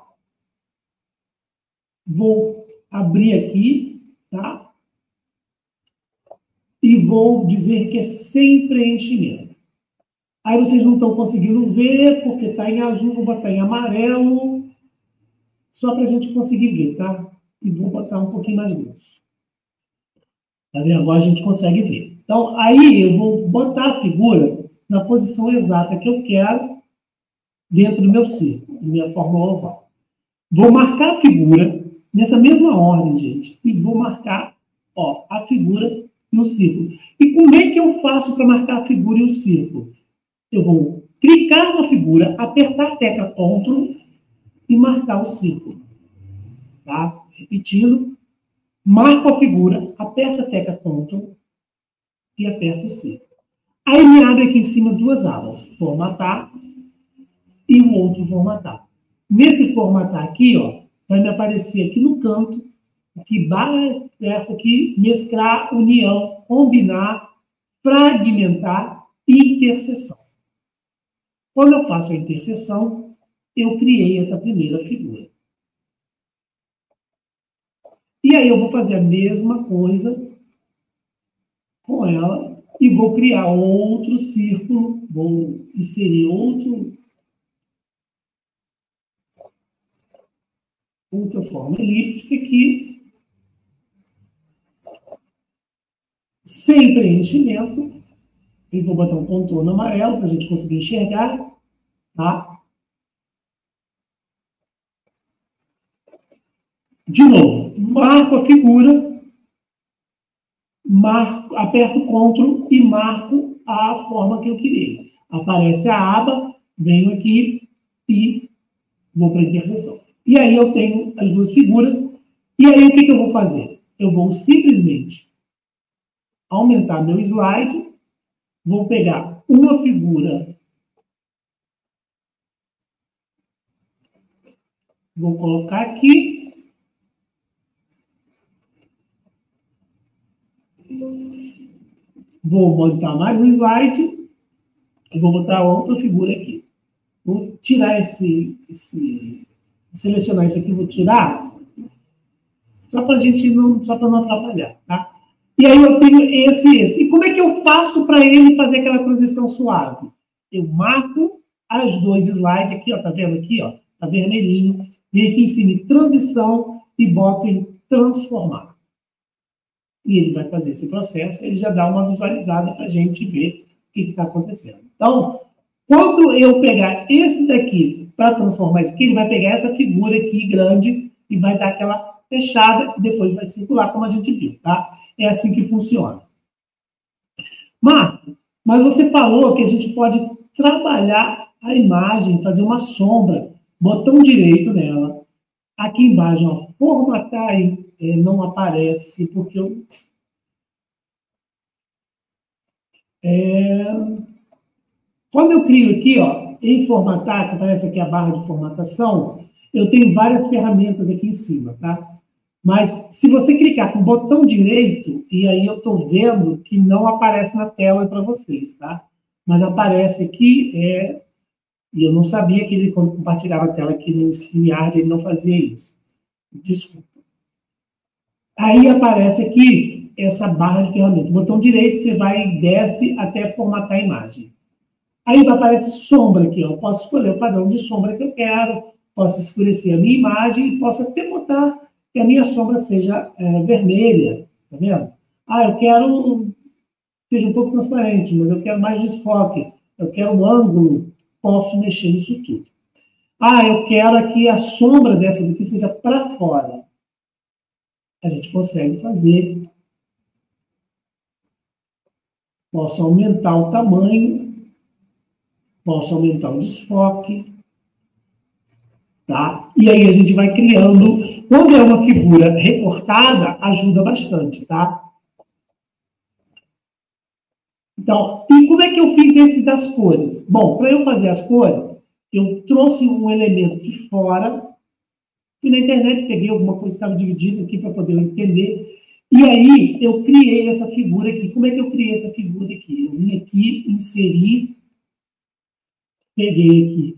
A: Vou abrir aqui, tá? E vou dizer que é sem preenchimento. Aí vocês não estão conseguindo ver, porque está em azul, vou botar em amarelo, só para a gente conseguir ver, tá? E vou botar um pouquinho mais grosso. Tá vendo? Agora a gente consegue ver. Então, aí eu vou botar a figura na posição exata que eu quero dentro do meu círculo, da minha fórmula oval. Vou marcar a figura nessa mesma ordem, gente, e vou marcar, ó, a figura no círculo. E como é que eu faço para marcar a figura e o círculo? Eu vou clicar na figura, apertar a tecla CTRL e marcar o círculo. Tá? Repetindo, marco a figura, aperto a tecla CTRL e aperto o círculo. Aí me abre aqui em cima duas abas, formatar e o outro formatar. Nesse formatar aqui, ó, vai me aparecer aqui no canto, aqui perto aqui, mesclar, união, combinar, fragmentar e interseção. Quando eu faço a interseção, eu criei essa primeira figura. E aí eu vou fazer a mesma coisa com ela e vou criar outro círculo, vou inserir outra forma elíptica aqui, sem preenchimento, e vou botar um contorno amarelo para a gente conseguir enxergar, tá? De novo, marco a figura, aperto CTRL e marco a forma que eu criei. Aparece a aba, venho aqui e vou para a interseção. E aí eu tenho as duas figuras, e aí o que eu vou fazer? Eu vou simplesmente aumentar meu slide, vou pegar uma figura, vou colocar aqui, vou montar mais um slide e vou botar outra figura aqui. Vou tirar vou selecionar isso aqui, vou tirar, só para não atrapalhar, tá? E aí eu tenho esse. E como é que eu faço para ele fazer aquela transição suave? Eu marco as dois slides aqui, ó, tá vendo aqui, ó, tá vermelhinho, vem aqui em cima em transição e boto em transformar. e ele vai fazer esse processo, ele já dá uma visualizada para a gente ver o que está acontecendo. Então, quando eu pegar esse daqui para transformar isso aqui, ele vai pegar essa figura aqui grande e vai dar aquela fechada e depois vai circular, como a gente viu, tá? É assim que funciona. Marco, mas você falou que a gente pode trabalhar a imagem, fazer uma sombra, botão direito nela. Aqui embaixo, ó, formatar, não aparece, porque eu... Quando eu crio aqui, ó, em formatar, que aparece aqui a barra de formatação, eu tenho várias ferramentas aqui em cima, tá? Mas se você clicar com o botão direito, e aí eu estou vendo que não aparece na tela para vocês, tá? Mas aparece aqui, e eu não sabia que ele, quando compartilhava a tela aqui no StreamYard, ele não fazia isso. Desculpa. Aí aparece aqui essa barra de ferramentas. Botão direito, você vai e desce até formatar a imagem. Aí aparece sombra aqui, ó. Eu posso escolher o padrão de sombra que eu quero, posso escurecer a minha imagem e posso até botar que a minha sombra seja vermelha, tá vendo? Eu quero que seja um pouco transparente, mas eu quero mais desfoque, eu quero um ângulo, posso mexer nisso tudo. Eu quero que a sombra dessa daqui seja para fora. A gente consegue fazer. Posso aumentar o tamanho, posso aumentar o desfoque, tá? E aí a gente vai criando. Quando é uma figura recortada, ajuda bastante, tá? Então, e como é que eu fiz esse das cores? Bom, para eu fazer as cores, eu trouxe um elemento de fora, e na internet peguei alguma coisa que estava dividida aqui para poder entender, e aí eu criei essa figura aqui. Como é que eu criei essa figura aqui? Eu vim aqui, inseri, peguei aqui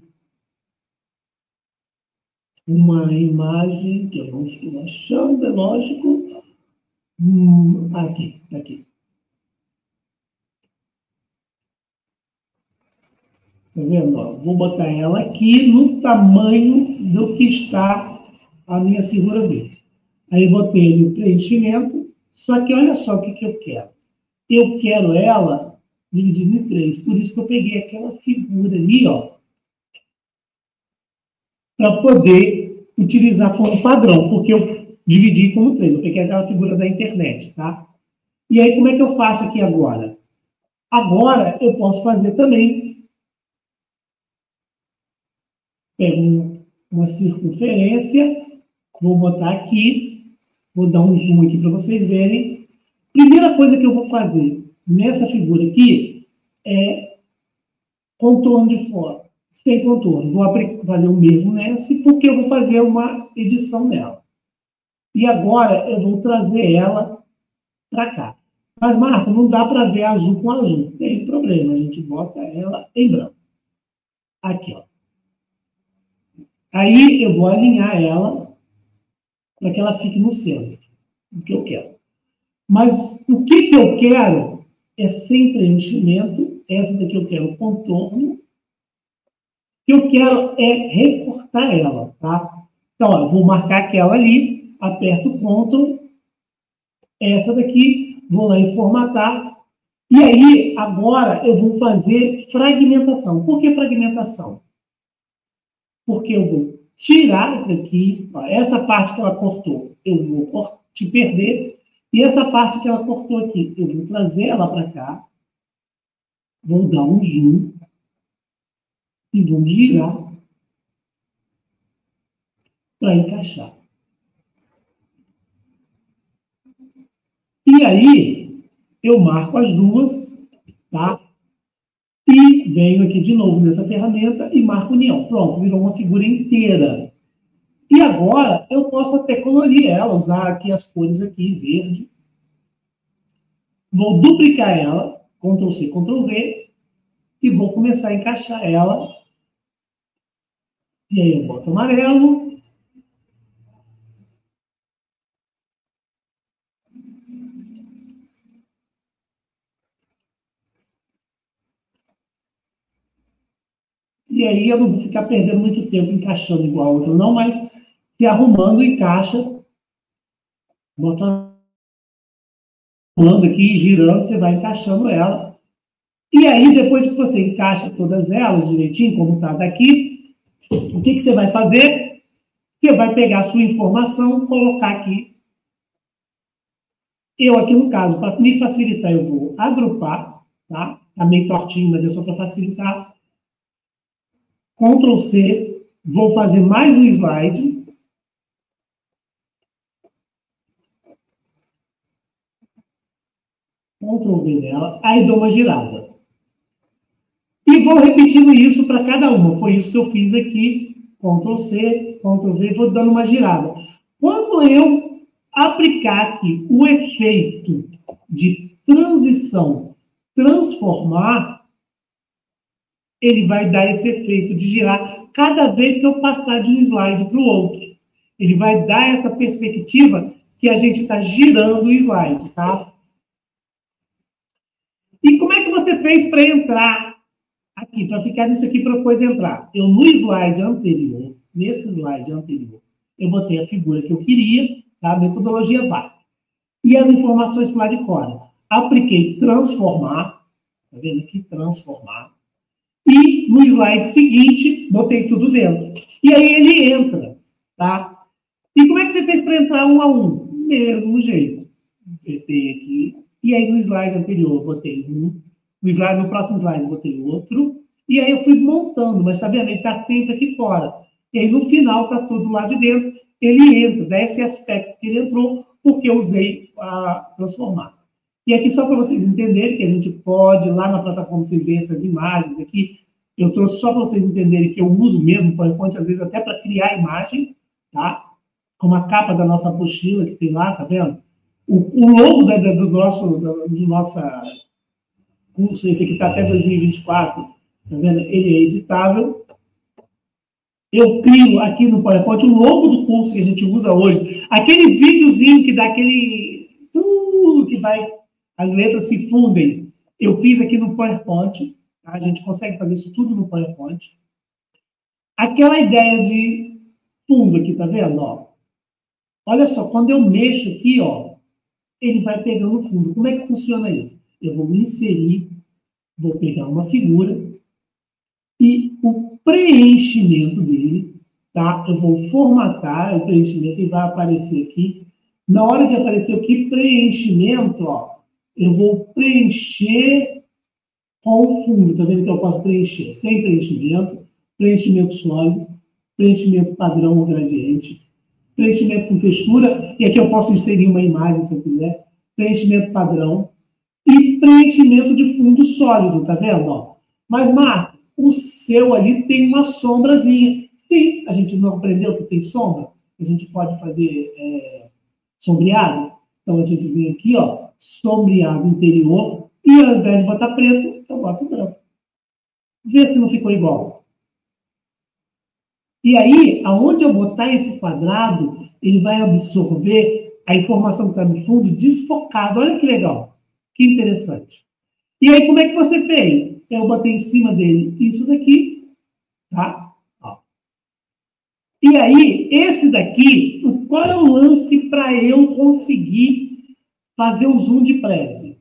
A: uma imagem que eu não estou achando, é lógico. Aqui. Tá vendo? Vou botar ela aqui no tamanho do que está a minha figura verde. Aí botei ali o preenchimento, só que olha só o que eu quero. Eu quero ela dividida em 3, por isso que eu peguei aquela figura ali, ó, para poder utilizar como padrão, porque eu dividi como 3, eu peguei aquela figura da internet, tá? E aí, como é que eu faço aqui agora? Agora, eu posso fazer também, pego uma circunferência, vou botar aqui, vou dar um zoom aqui para vocês verem. Primeira coisa que eu vou fazer nessa figura aqui é contorno de fora, sem contorno. Vou fazer o mesmo nessa, porque eu vou fazer uma edição nela. E agora eu vou trazer ela para cá. Mas, Marco, não dá para ver azul com azul. Tem problema, a gente bota ela em branco. Aqui, ó. Aí eu vou alinhar ela para que ela fique no centro, o que eu quero. Mas o que eu quero é sem preenchimento. Essa daqui eu quero contorno. O que eu quero é recortar ela, tá? Então, ó, eu vou marcar aquela ali, aperto o Ctrl, essa daqui, vou lá em formatar. E aí, agora, eu vou fazer fragmentação. Por que fragmentação? Porque eu vou tirar daqui, ó, essa parte que ela cortou, eu vou te perder, e essa parte que ela cortou aqui, eu vou trazer ela para cá, vou dar um zoom, e vou girar para encaixar. E aí, eu marco as duas, tá? E venho aqui de novo nessa ferramenta e marco união. Pronto, virou uma figura inteira. E agora, eu posso até colorir ela, usar aqui as cores aqui, verde. Vou duplicar ela, Ctrl+C, Ctrl+V, e vou começar a encaixar ela. E aí eu boto amarelo. E aí eu não vou ficar perdendo muito tempo encaixando igual a outra, não, mas se arrumando, encaixa. Boto aqui, girando, você vai encaixando ela. E aí, depois que você encaixa todas elas direitinho, como está daqui, o que você vai fazer? Você vai pegar a sua informação, colocar aqui. Eu aqui, no caso, para me facilitar, eu vou agrupar, tá? Está meio tortinho, mas é só para facilitar. Ctrl C, vou fazer mais um slide. Ctrl V dela, aí dou uma girada. E vou repetindo isso para cada uma. Foi isso que eu fiz aqui. Ctrl C, Ctrl V, vou dando uma girada. Quando eu aplicar aqui o efeito de transição, transformar, ele vai dar esse efeito de girar cada vez que eu passar de um slide para o outro. Ele vai dar essa perspectiva que a gente está girando o slide, tá? E como é que você fez para entrar aqui, para ficar nisso aqui, para depois entrar? Eu, no slide anterior, nesse slide anterior, eu botei a figura que eu queria, tá? A metodologia vai. E as informações para lá de fora. Apliquei transformar, tá vendo aqui? Transformar. E no slide seguinte, botei tudo dentro. E aí ele entra, tá? E como é que você fez para entrar um a um? Mesmo jeito. Apertei aqui. E aí no slide anterior, botei um. No próximo slide, botei outro. E aí eu fui montando, mas tá vendo? Ele está sempre aqui fora. E aí no final tá tudo lá de dentro. Ele entra, dá esse aspecto que ele entrou, porque eu usei a transformar. E aqui, só para vocês entenderem que a gente pode, lá na plataforma, vocês veem essas imagens aqui. Eu trouxe só para vocês entenderem que eu uso mesmo o PowerPoint, às vezes, até para criar imagem, tá? Como a capa da nossa apostila que tem lá, tá vendo? O logo do nosso curso, esse aqui está até 2024, tá vendo? Ele é editável. Eu crio aqui no PowerPoint o logo do curso que a gente usa hoje. Aquele videozinho que dá aquele... que vai... As letras se fundem. Eu fiz aqui no PowerPoint. Tá? A gente consegue fazer isso tudo no PowerPoint. Aquela ideia de fundo aqui, tá vendo? Ó. Olha só, quando eu mexo aqui, ó, ele vai pegando o fundo. Como é que funciona isso? Eu vou me inserir, vou pegar uma figura e o preenchimento dele, tá? Eu vou formatar o preenchimento e vai aparecer aqui. Na hora de aparecer aqui, preenchimento, ó, eu vou preencher com o fundo. Tá vendo que eu posso preencher sem preenchimento, preenchimento sólido, preenchimento padrão ou gradiente, preenchimento com textura, e aqui eu posso inserir uma imagem se eu quiser, preenchimento padrão e preenchimento de fundo sólido, tá vendo? Ó? Mas, Marco, o seu ali tem uma sombrazinha. Sim, a gente não aprendeu que tem sombra? A gente pode fazer sombreado? Então, a gente vem aqui, ó, sombreado interior, e ao invés de botar preto, eu boto branco. Vê se não ficou igual. E aí, aonde eu botar esse quadrado, ele vai absorver a informação que está no fundo desfocada. Olha que legal, que interessante. E aí, como é que você fez? Eu botei em cima dele isso daqui, tá? Ó. E aí, esse daqui, qual é o lance para eu conseguir fazer o zoom de preze?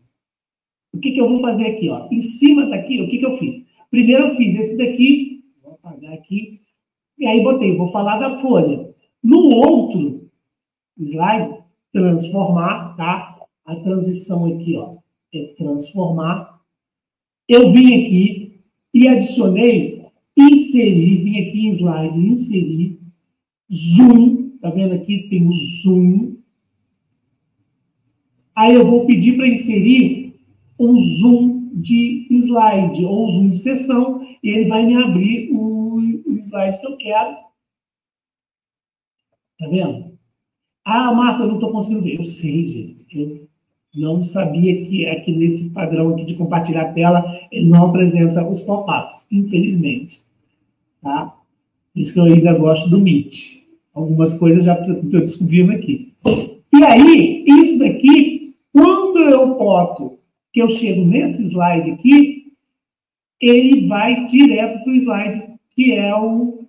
A: O que eu vou fazer aqui? Ó? Em cima daqui, o que eu fiz? Primeiro eu fiz esse daqui, vou apagar aqui, e aí botei, vou falar da folha. No outro slide, transformar, tá? A transição aqui, ó, é transformar. Eu vim aqui e adicionei, inserir, vim aqui em slide, inserir, zoom, tá vendo aqui? Tem o zoom. Aí eu vou pedir para inserir um zoom de slide, ou zoom de sessão, e ele vai me abrir o slide que eu quero. Tá vendo? Ah, Marta, eu não estou conseguindo ver. Eu sei, gente. Eu não sabia que aqui nesse padrão aqui de compartilhar a tela, ele não apresenta os pop-ups, infelizmente. Tá? Por isso que eu ainda gosto do Meet. Algumas coisas já estou descobrindo aqui. E aí, isso daqui, quando eu boto, que eu chego nesse slide aqui, ele vai direto para o slide, que é o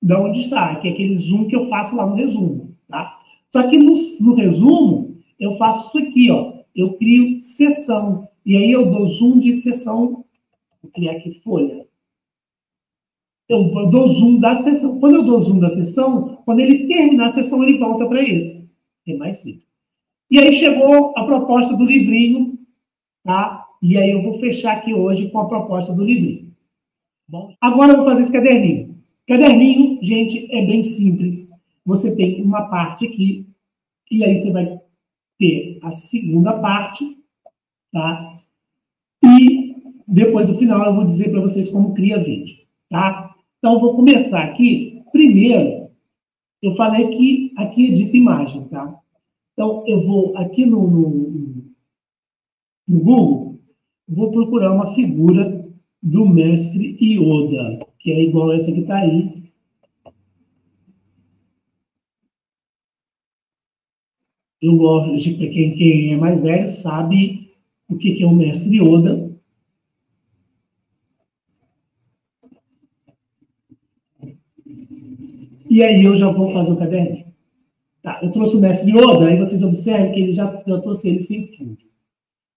A: da onde está, que é aquele zoom que eu faço lá no resumo. Tá? Só que no resumo, eu faço isso aqui, ó. eu crio seção. E aí eu dou zoom de seção. Vou criar aqui folha. Eu dou zoom da seção. Quando eu dou zoom da seção, quando ele terminar a seção, ele volta para esse. É mais simples. E aí chegou a proposta do livrinho, tá? E aí eu vou fechar aqui hoje com a proposta do livrinho. Bom, agora eu vou fazer esse caderninho. Caderninho, gente, é bem simples. Você tem uma parte aqui, e aí você vai ter a segunda parte, tá? E depois, no final, eu vou dizer para vocês como cria vídeo, tá? Então, eu vou começar aqui. Primeiro, eu falei que aqui edita imagem, tá? Então, eu vou aqui no Google, vou procurar uma figura do mestre Yoda, que é igual essa que está aí. Eu gosto, para quem é mais velho sabe o que é o mestre Yoda. E aí eu já vou fazer o caderninho. Tá, eu trouxe o mestre Yoda, aí vocês observam que eu trouxe ele sem fundo.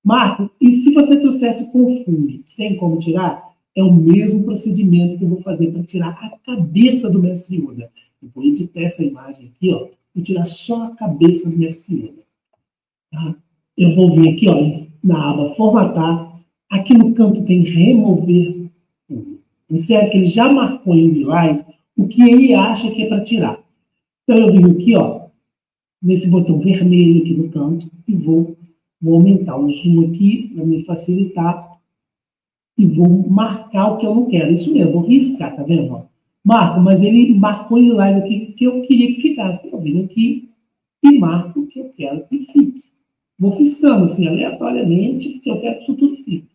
A: Marco, e se você trouxesse com fundo, tem como tirar? É o mesmo procedimento que eu vou fazer para tirar a cabeça do mestre Yoda. Eu vou editar essa imagem aqui, ó. Vou tirar só a cabeça do mestre Yoda. Tá? Eu vou vir aqui, ó, na aba formatar. Aqui no canto tem remover fundo. Observe que ele já marcou em lilás o que ele acha que é para tirar. Então eu venho aqui, ó, nesse botão vermelho aqui no canto e vou aumentar o zoom aqui para me facilitar e vou marcar o que eu não quero. Isso mesmo, vou riscar, tá vendo? Marco, mas ele marcou em lilás aqui que eu queria que ficasse. Eu venho aqui e marco o que eu quero que fique. Vou riscando assim, aleatoriamente, porque eu quero que isso tudo fique.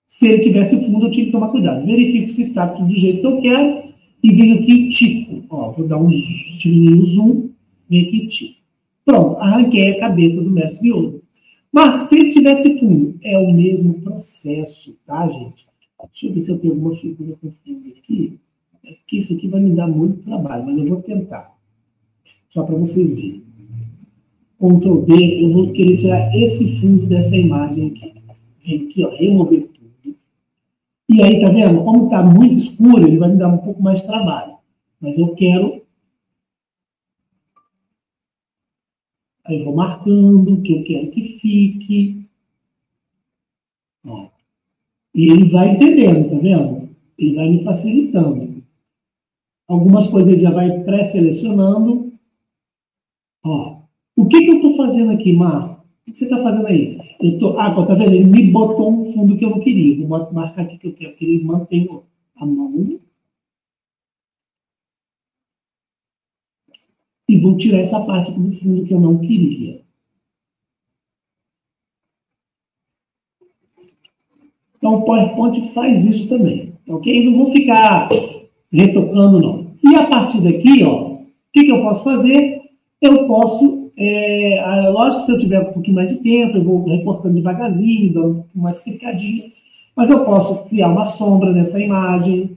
A: Se ele tivesse fundo, eu tinha que tomar cuidado. Verifico se está tudo do jeito que eu quero e venho aqui tipo. Ó, vou dar diminuir o zoom, venho aqui tipo. Pronto, arranquei a cabeça do mestre Yoda. Marcos, se ele tivesse fundo, é o mesmo processo, tá, gente? Deixa eu ver se eu tenho alguma figura com fundo aqui. É porque isso aqui vai me dar muito trabalho, mas eu vou tentar. Só para vocês verem. Ctrl D, eu vou querer tirar esse fundo dessa imagem aqui. Vem aqui, ó, remover tudo. E aí, tá vendo? Como está muito escuro, ele vai me dar um pouco mais de trabalho. Mas eu quero. Aí eu vou marcando o que eu quero que fique. Ó. E ele vai entendendo, tá vendo? Ele vai me facilitando. Algumas coisas ele já vai pré-selecionando. Ó. O que eu estou fazendo aqui, Marco? O que você está fazendo aí? Tá vendo? Ele me botou um fundo que eu não queria. Vou marcar aqui que eu quero que ele mantenha a mão. E vou tirar essa parte do fundo que eu não queria. Então, o PowerPoint faz isso também, ok? Não vou ficar retocando, não. E a partir daqui, ó, o que eu posso fazer? Eu posso, lógico que se eu tiver um pouquinho mais de tempo, eu vou recortando devagarzinho, dando umas clicadinhas, mas eu posso criar uma sombra nessa imagem,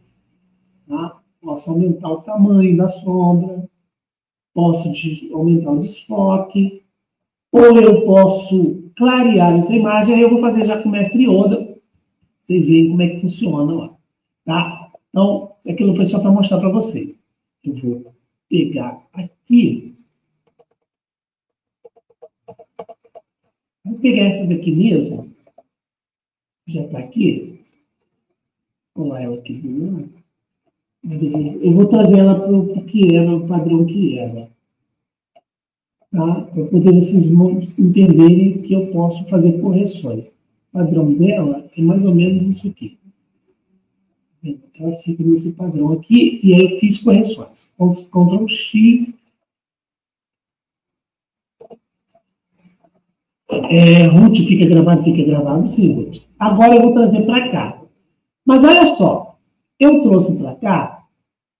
A: tá? Posso aumentar o tamanho da sombra, posso aumentar o desfoque, ou eu posso clarear essa imagem, aí eu vou fazer já com o mestre Yoda, vocês veem como é que funciona lá, tá? Então, aquilo foi só para mostrar para vocês. Eu vou pegar aqui, vou pegar essa daqui mesmo, já está aqui, vou lá ela aqui, mas eu vou trazer ela para o que era, o padrão que era. Tá? Para poder vocês entenderem que eu posso fazer correções. O padrão dela é mais ou menos isso aqui. Ela fica nesse padrão aqui, e aí eu fiz correções. Ctrl X. Ruth fica gravado sim, Ruth. Agora eu vou trazer para cá. Mas olha só, eu trouxe para cá,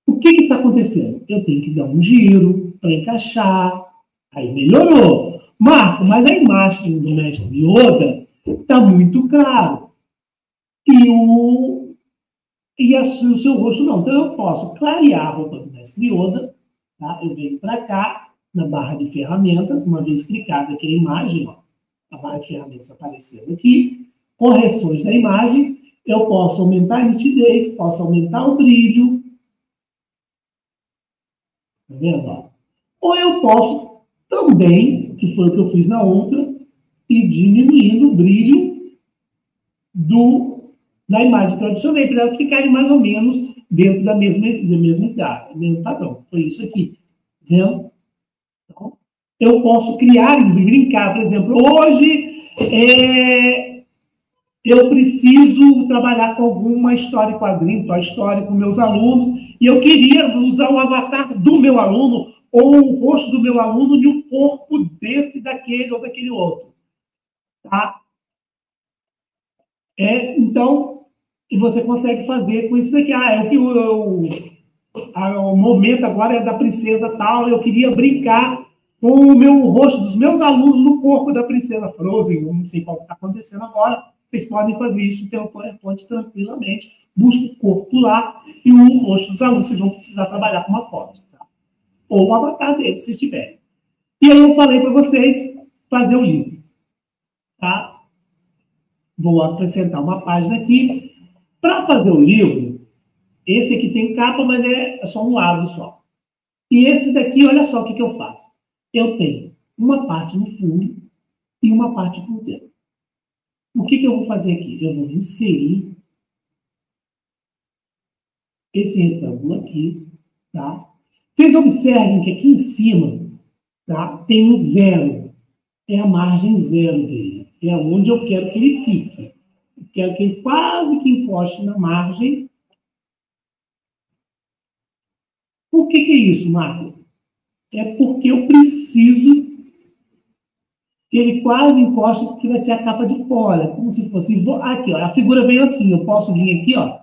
A: o que está acontecendo? Eu tenho que dar um giro para encaixar. Aí melhorou. Marco, mas a imagem do mestre Yoda está muito claro. E o seu rosto não. Então eu posso clarear a roupa do mestre Yoda. Tá? Eu venho para cá na barra de ferramentas, uma vez clicada aqui a imagem, ó, a barra de ferramentas aparecendo aqui, correções da imagem, eu posso aumentar a nitidez, posso aumentar o brilho, tá vendo? Ó? Ou eu posso também, que foi o que eu fiz na outra, ir diminuindo o brilho da imagem que eu adicionei, para elas ficarem mais ou menos dentro da mesma idade, mesmo padrão. Foi isso aqui, tá vendo? Então, eu posso criar e brincar, por exemplo, hoje eu preciso trabalhar com alguma história em quadrinho, Toy Story com meus alunos, e eu queria usar o avatar do meu aluno, ou o rosto do meu aluno e o corpo desse, daquele ou daquele outro. Tá? Então, e você consegue fazer com isso daqui. O momento agora é da princesa tal, eu queria brincar com o meu rosto dos meus alunos no corpo da princesa Frozen. Eu não sei qual está acontecendo agora. Vocês podem fazer isso pelo PowerPoint tranquilamente. Busca o corpo lá e o rosto dos alunos. Vocês vão precisar trabalhar com uma foto. Tá? Ou o avatar deles, se tiverem. E aí eu falei para vocês fazer o livro. Tá? Vou acrescentar uma página aqui. Para fazer o livro, esse aqui tem capa, mas é só um lado só. E esse daqui, olha só o que eu faço. Eu tenho uma parte no fundo e uma parte por dentro. O que eu vou fazer aqui? Eu vou inserir esse retângulo aqui, tá? Vocês observem que aqui em cima, tá, tem um zero. É a margem zero dele. É onde eu quero que ele fique. Eu quero que ele quase que encoste na margem. Por que é isso, Marco? É porque eu preciso que ele quase encoste, porque vai ser a capa de fora. Como se fosse... Aqui, ó, a figura veio assim. Eu posso vir aqui, ó,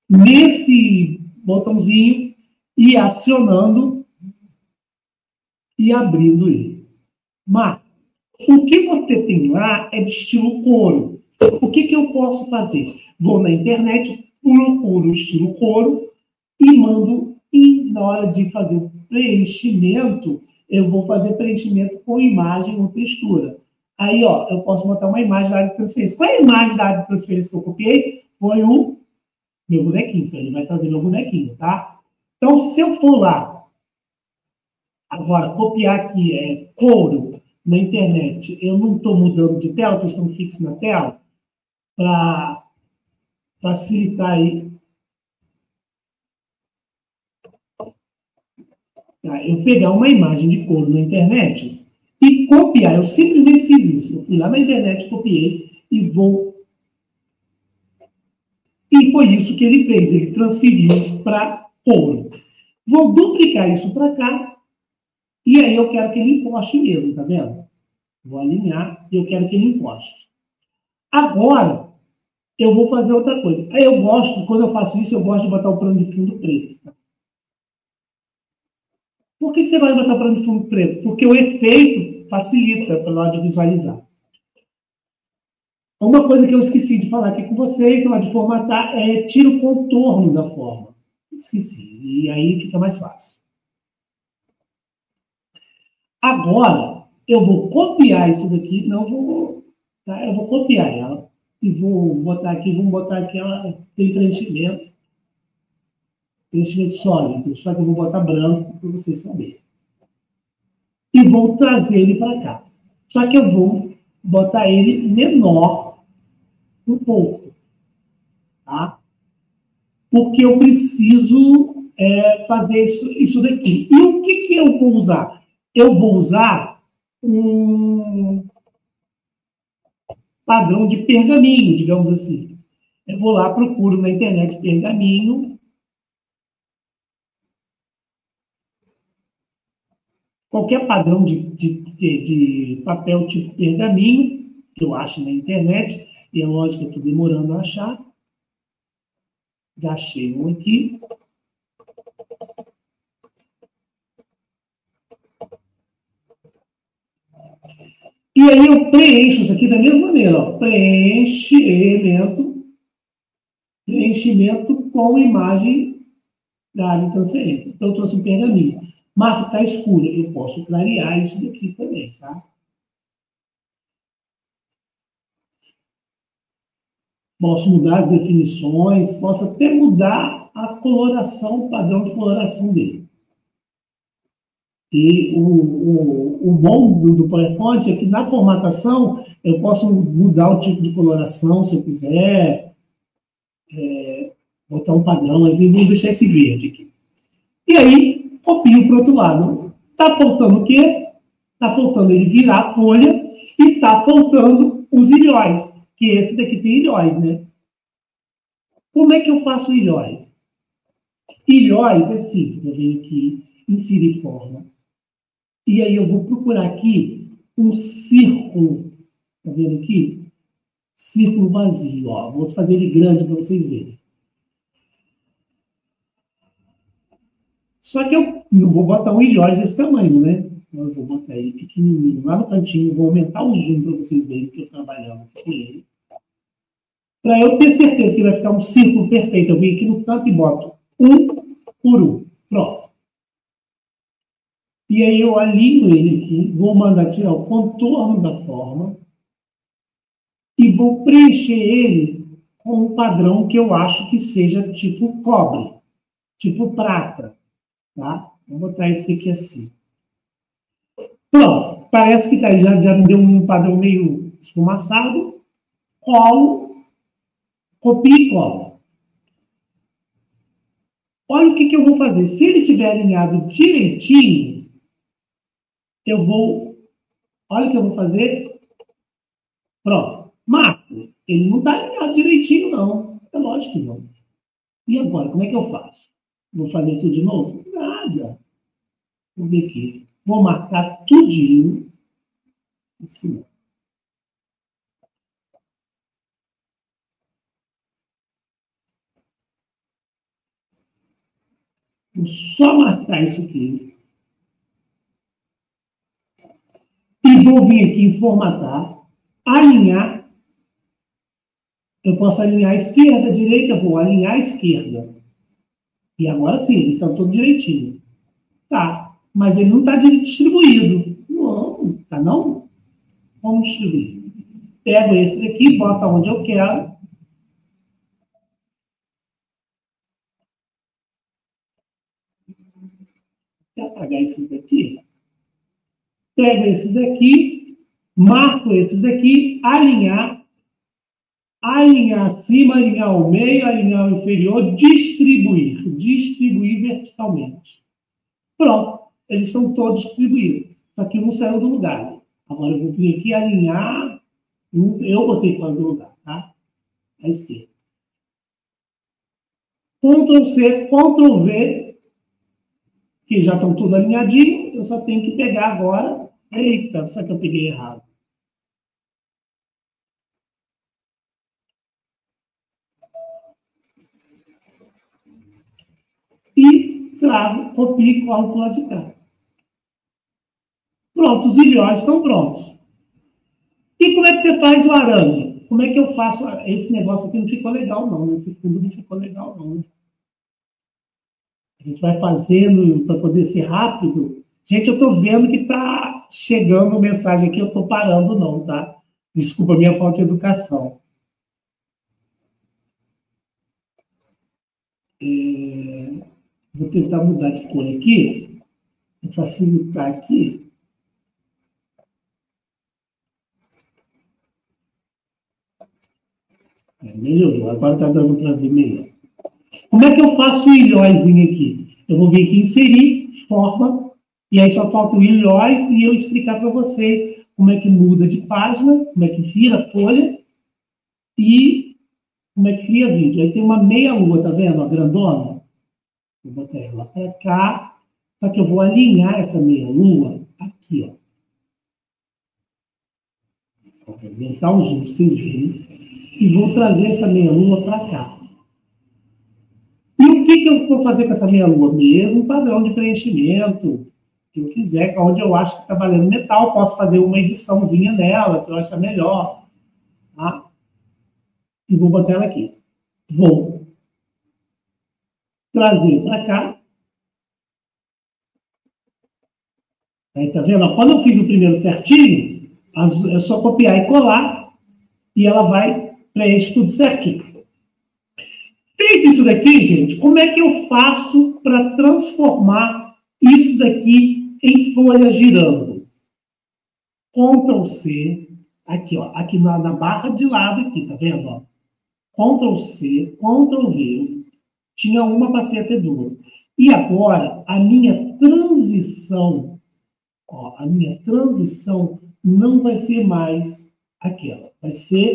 A: nesse botãozinho e acionando e abrindo ele. Marco, o que você tem lá é de estilo couro. O que eu posso fazer? Vou na internet, procuro o estilo couro e mando, e na hora de fazer o preenchimento, eu vou fazer preenchimento com imagem ou textura. Aí, ó, eu posso botar uma imagem da área de transferência. Qual é a imagem da área de transferência que eu copiei? Foi o meu bonequinho. Então, ele vai trazer meu bonequinho, tá? Então, se eu for lá, agora, copiar aqui couro na internet, eu não estou mudando de tela, vocês estão fixos na tela, para facilitar aí. Tá? Eu pegar uma imagem de couro na internet e copiar. Eu simplesmente fiz isso. Eu fui lá na internet, copiei e vou... E foi isso que ele fez. Ele transferiu para couro. Vou duplicar isso para cá e aí eu quero que ele encoste mesmo, tá vendo? Vou alinhar e eu quero que ele encoste. Agora, eu vou fazer outra coisa. Aí eu gosto, quando eu faço isso, eu gosto de botar o plano de fundo preto. Tá? Por que você gosta de botar o plano de fundo preto? Porque o efeito facilita para hora de visualizar. Uma coisa que eu esqueci de falar aqui com vocês, na hora de formatar, é tira o contorno da forma. Esqueci. E aí fica mais fácil. Agora, eu vou copiar isso daqui. Não vou... Tá? Eu vou copiar ela. E vou botar aqui, vamos botar aqui ela sem preenchimento. Preenchimento sólido. Só que eu vou botar branco para vocês saberem. E vou trazer ele para cá. Só que eu vou botar ele menor um pouco. Tá? Porque eu preciso fazer isso daqui. E o que eu vou usar? Eu vou usar um padrão de pergaminho, digamos assim. Eu vou lá, procuro na internet pergaminho. Qualquer padrão de papel tipo pergaminho, que eu acho na internet, e é lógico que eu estou demorando a achar. Já achei um aqui. E aí eu preencho isso aqui da mesma maneira. Ó. Preenchimento com imagem da área de transferência. Então eu trouxe um pergaminho. Marco, está escuro. Eu posso clarear isso daqui também, tá? Posso mudar as definições, posso até mudar a coloração, o padrão de coloração dele. E o bom do PowerPoint é que na formatação eu posso mudar o tipo de coloração, se eu quiser, botar um padrão, mas eu vou deixar esse verde aqui. E aí, copio para o outro lado. Está faltando o quê? Está faltando ele virar a folha e está faltando os ilhóis, que esse daqui tem ilhóis, né? Como é que eu faço ilhóis? Ilhóis é simples, eu venho aqui, inserir forma. E aí eu vou procurar aqui um círculo. Está vendo aqui? Círculo vazio, ó. Vou fazer ele grande para vocês verem. Só que eu não vou botar um ilhóis desse tamanho, né? Eu vou botar ele pequenininho lá no cantinho, vou aumentar o zoom para vocês verem que eu trabalhando com ele. Para eu ter certeza que vai ficar um círculo perfeito, eu venho aqui no canto e boto um por um. Pronto. E aí eu alinho ele aqui, vou mandar tirar o contorno da forma e vou preencher ele com um padrão que eu acho que seja tipo cobre, tipo prata, tá? Vou botar esse aqui assim. Pronto, parece que tá, já me deu um padrão meio esfumaçado. Colo, copio e colo. Olha o que eu vou fazer. Se ele estiver alinhado direitinho, eu vou... Olha o que eu vou fazer. Pronto. Marco, ele não está alinhado direitinho, não. É lógico que não. E agora, como é que eu faço? Vou fazer tudo de novo? Nada. Vou ver aqui. Vou marcar tudinho. Assim. Vou só marcar isso aqui. E vou vir aqui em formatar, alinhar. Eu posso alinhar a esquerda, a direita, vou alinhar a esquerda. E agora sim, eles estão todos direitinho. Tá, mas ele não está distribuído. Não, tá não? Vamos distribuir. Pego esse daqui, boto onde eu quero. Vou apagar esses daqui. Pego esse daqui, marco esses daqui, alinhar. Alinhar acima, alinhar ao meio, alinhar ao inferior, distribuir. Distribuir verticalmente. Pronto, eles estão todos distribuídos. Só que um saiu do lugar. Agora eu vou vir aqui alinhar. Eu botei fora do lugar, tá? À esquerda. Ctrl C, Ctrl V, que já estão tudo alinhadinho. Eu só tenho que pegar agora. Eita, só que eu peguei errado. E trago, copio e colo para o lado de cá. Pronto, os ilhóis estão prontos. E como é que você faz o arame? Como é que eu faço? Esse negócio aqui não ficou legal, não. Esse fundo não ficou legal, não. A gente vai fazendo para poder ser rápido. Gente, eu estou vendo que está chegando mensagem aqui, eu estou parando, não, tá? Desculpa a minha falta de educação. Vou tentar mudar de cor aqui, para facilitar aqui. Melhorou, agora está dando para ver melhor. Como é que eu faço o ilhóizinho aqui? Eu vou vir aqui inserir, forma, e aí só falta o ilhóis e eu explicar para vocês como é que muda de página, como é que vira folha e como é que cria vídeo. Aí tem uma meia lua, tá vendo? A grandona. Vou botar ela para cá, só que eu vou alinhar essa meia lua aqui, ó. Vou aumentar o zoom para vocês verem. E vou trazer essa meia lua para cá. E o que eu vou fazer com essa meia-lua? Mesmo padrão de preenchimento que eu quiser, onde eu acho que está valendo metal, posso fazer uma ediçãozinha nela, se eu achar melhor. Tá? E vou botar ela aqui. Vou trazer para cá. Aí, tá vendo? Quando eu fiz o primeiro certinho, é só copiar e colar, e ela vai preencher tudo certinho. Feito isso daqui, gente, como é que eu faço para transformar isso daqui em folha girando? Ctrl C, aqui, ó, aqui na barra de lado aqui, tá vendo? Ó? Ctrl C, Ctrl V, tinha uma, passei a ter duas. E agora, a minha transição, ó, a minha transição não vai ser mais aquela, vai ser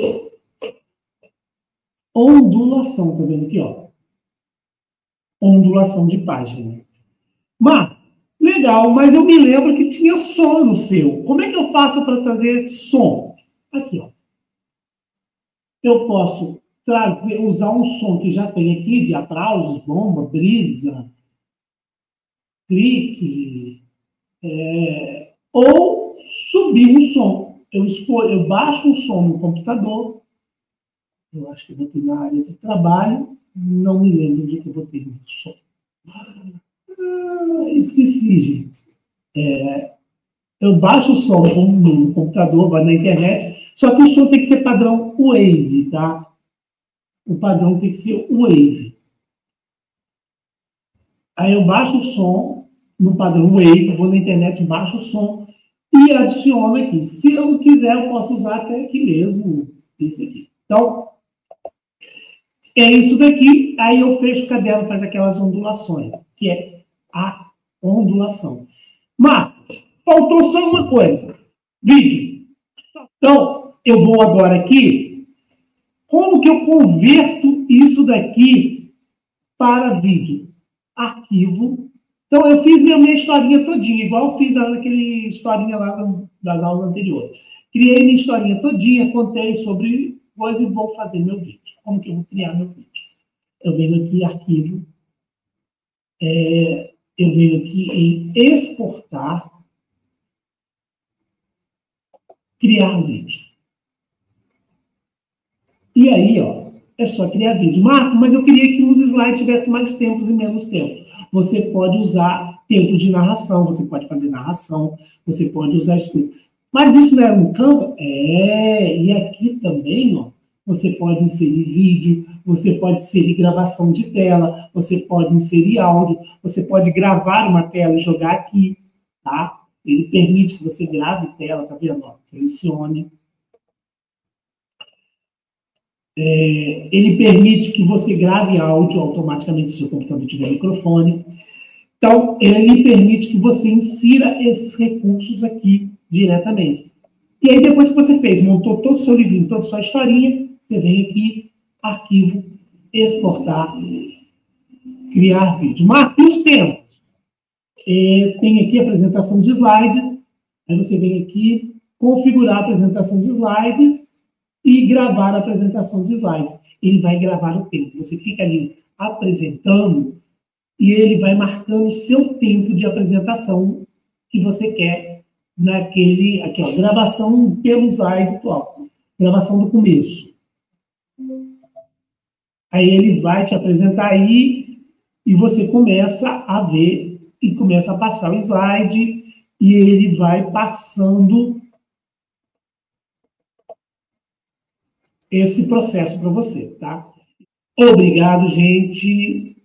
A: ondulação, tá vendo aqui, ó? Ondulação de página. Mas, legal, mas eu me lembro que tinha som no seu. Como é que eu faço para trazer som? Aqui, ó. Eu posso trazer, usar um som que já tem aqui, de aplausos, bomba, brisa, clique, ou subir um som. Eu baixo um som no computador, eu acho que eu botei na área de trabalho, não me lembro de que eu botei no som. Esqueci, gente. Eu baixo o som no computador, vai na internet, só que o som tem que ser padrão Wave, tá? O padrão tem que ser Wave. Aí eu baixo o som no padrão Wave, vou na internet, baixo o som e adiciono aqui. Se eu não quiser, eu posso usar até aqui mesmo, esse aqui. Então, é isso daqui, aí eu fecho o caderno, faz aquelas ondulações, que é a ondulação. Marcos, faltou só uma coisa, vídeo. Então, eu vou agora aqui, como que eu converto isso daqui para vídeo? Arquivo. Então, eu fiz minha historinha todinha, igual eu fiz aquele historinha lá das aulas anteriores. Criei minha historinha todinha, contei sobre coisa e vou fazer meu vídeo. Como que eu vou criar meu vídeo? Eu venho aqui em arquivo, eu venho aqui em exportar, criar vídeo. E aí, ó, é só criar vídeo. Marco, mas eu queria que os slides tivessem mais tempos e menos tempo. Você pode usar tempo de narração, você pode fazer narração, você pode usar escuta. Mas isso não é no Canva? E aqui também, ó, você pode inserir vídeo, você pode inserir gravação de tela, você pode inserir áudio, você pode gravar uma tela e jogar aqui, tá? Ele permite que você grave tela, tá vendo? Ó, selecione. Ele permite que você grave áudio automaticamente se o seu computador tiver microfone. Então, ele permite que você insira esses recursos aqui diretamente. E aí, depois que você fez, montou todo o seu livrinho, toda a sua historinha, você vem aqui, arquivo, exportar, criar vídeo. Marque os tempos. Tem aqui a apresentação de slides. Aí você vem aqui, configurar a apresentação de slides e gravar a apresentação de slides. Ele vai gravar o tempo. Você fica ali apresentando e ele vai marcando o seu tempo de apresentação que você quer naquele... Aqui, ó, gravação pelo slide atual. Gravação do começo. Aí ele vai te apresentar aí e você começa a ver e começa a passar o slide e ele vai passando esse processo para você, tá? Obrigado, gente.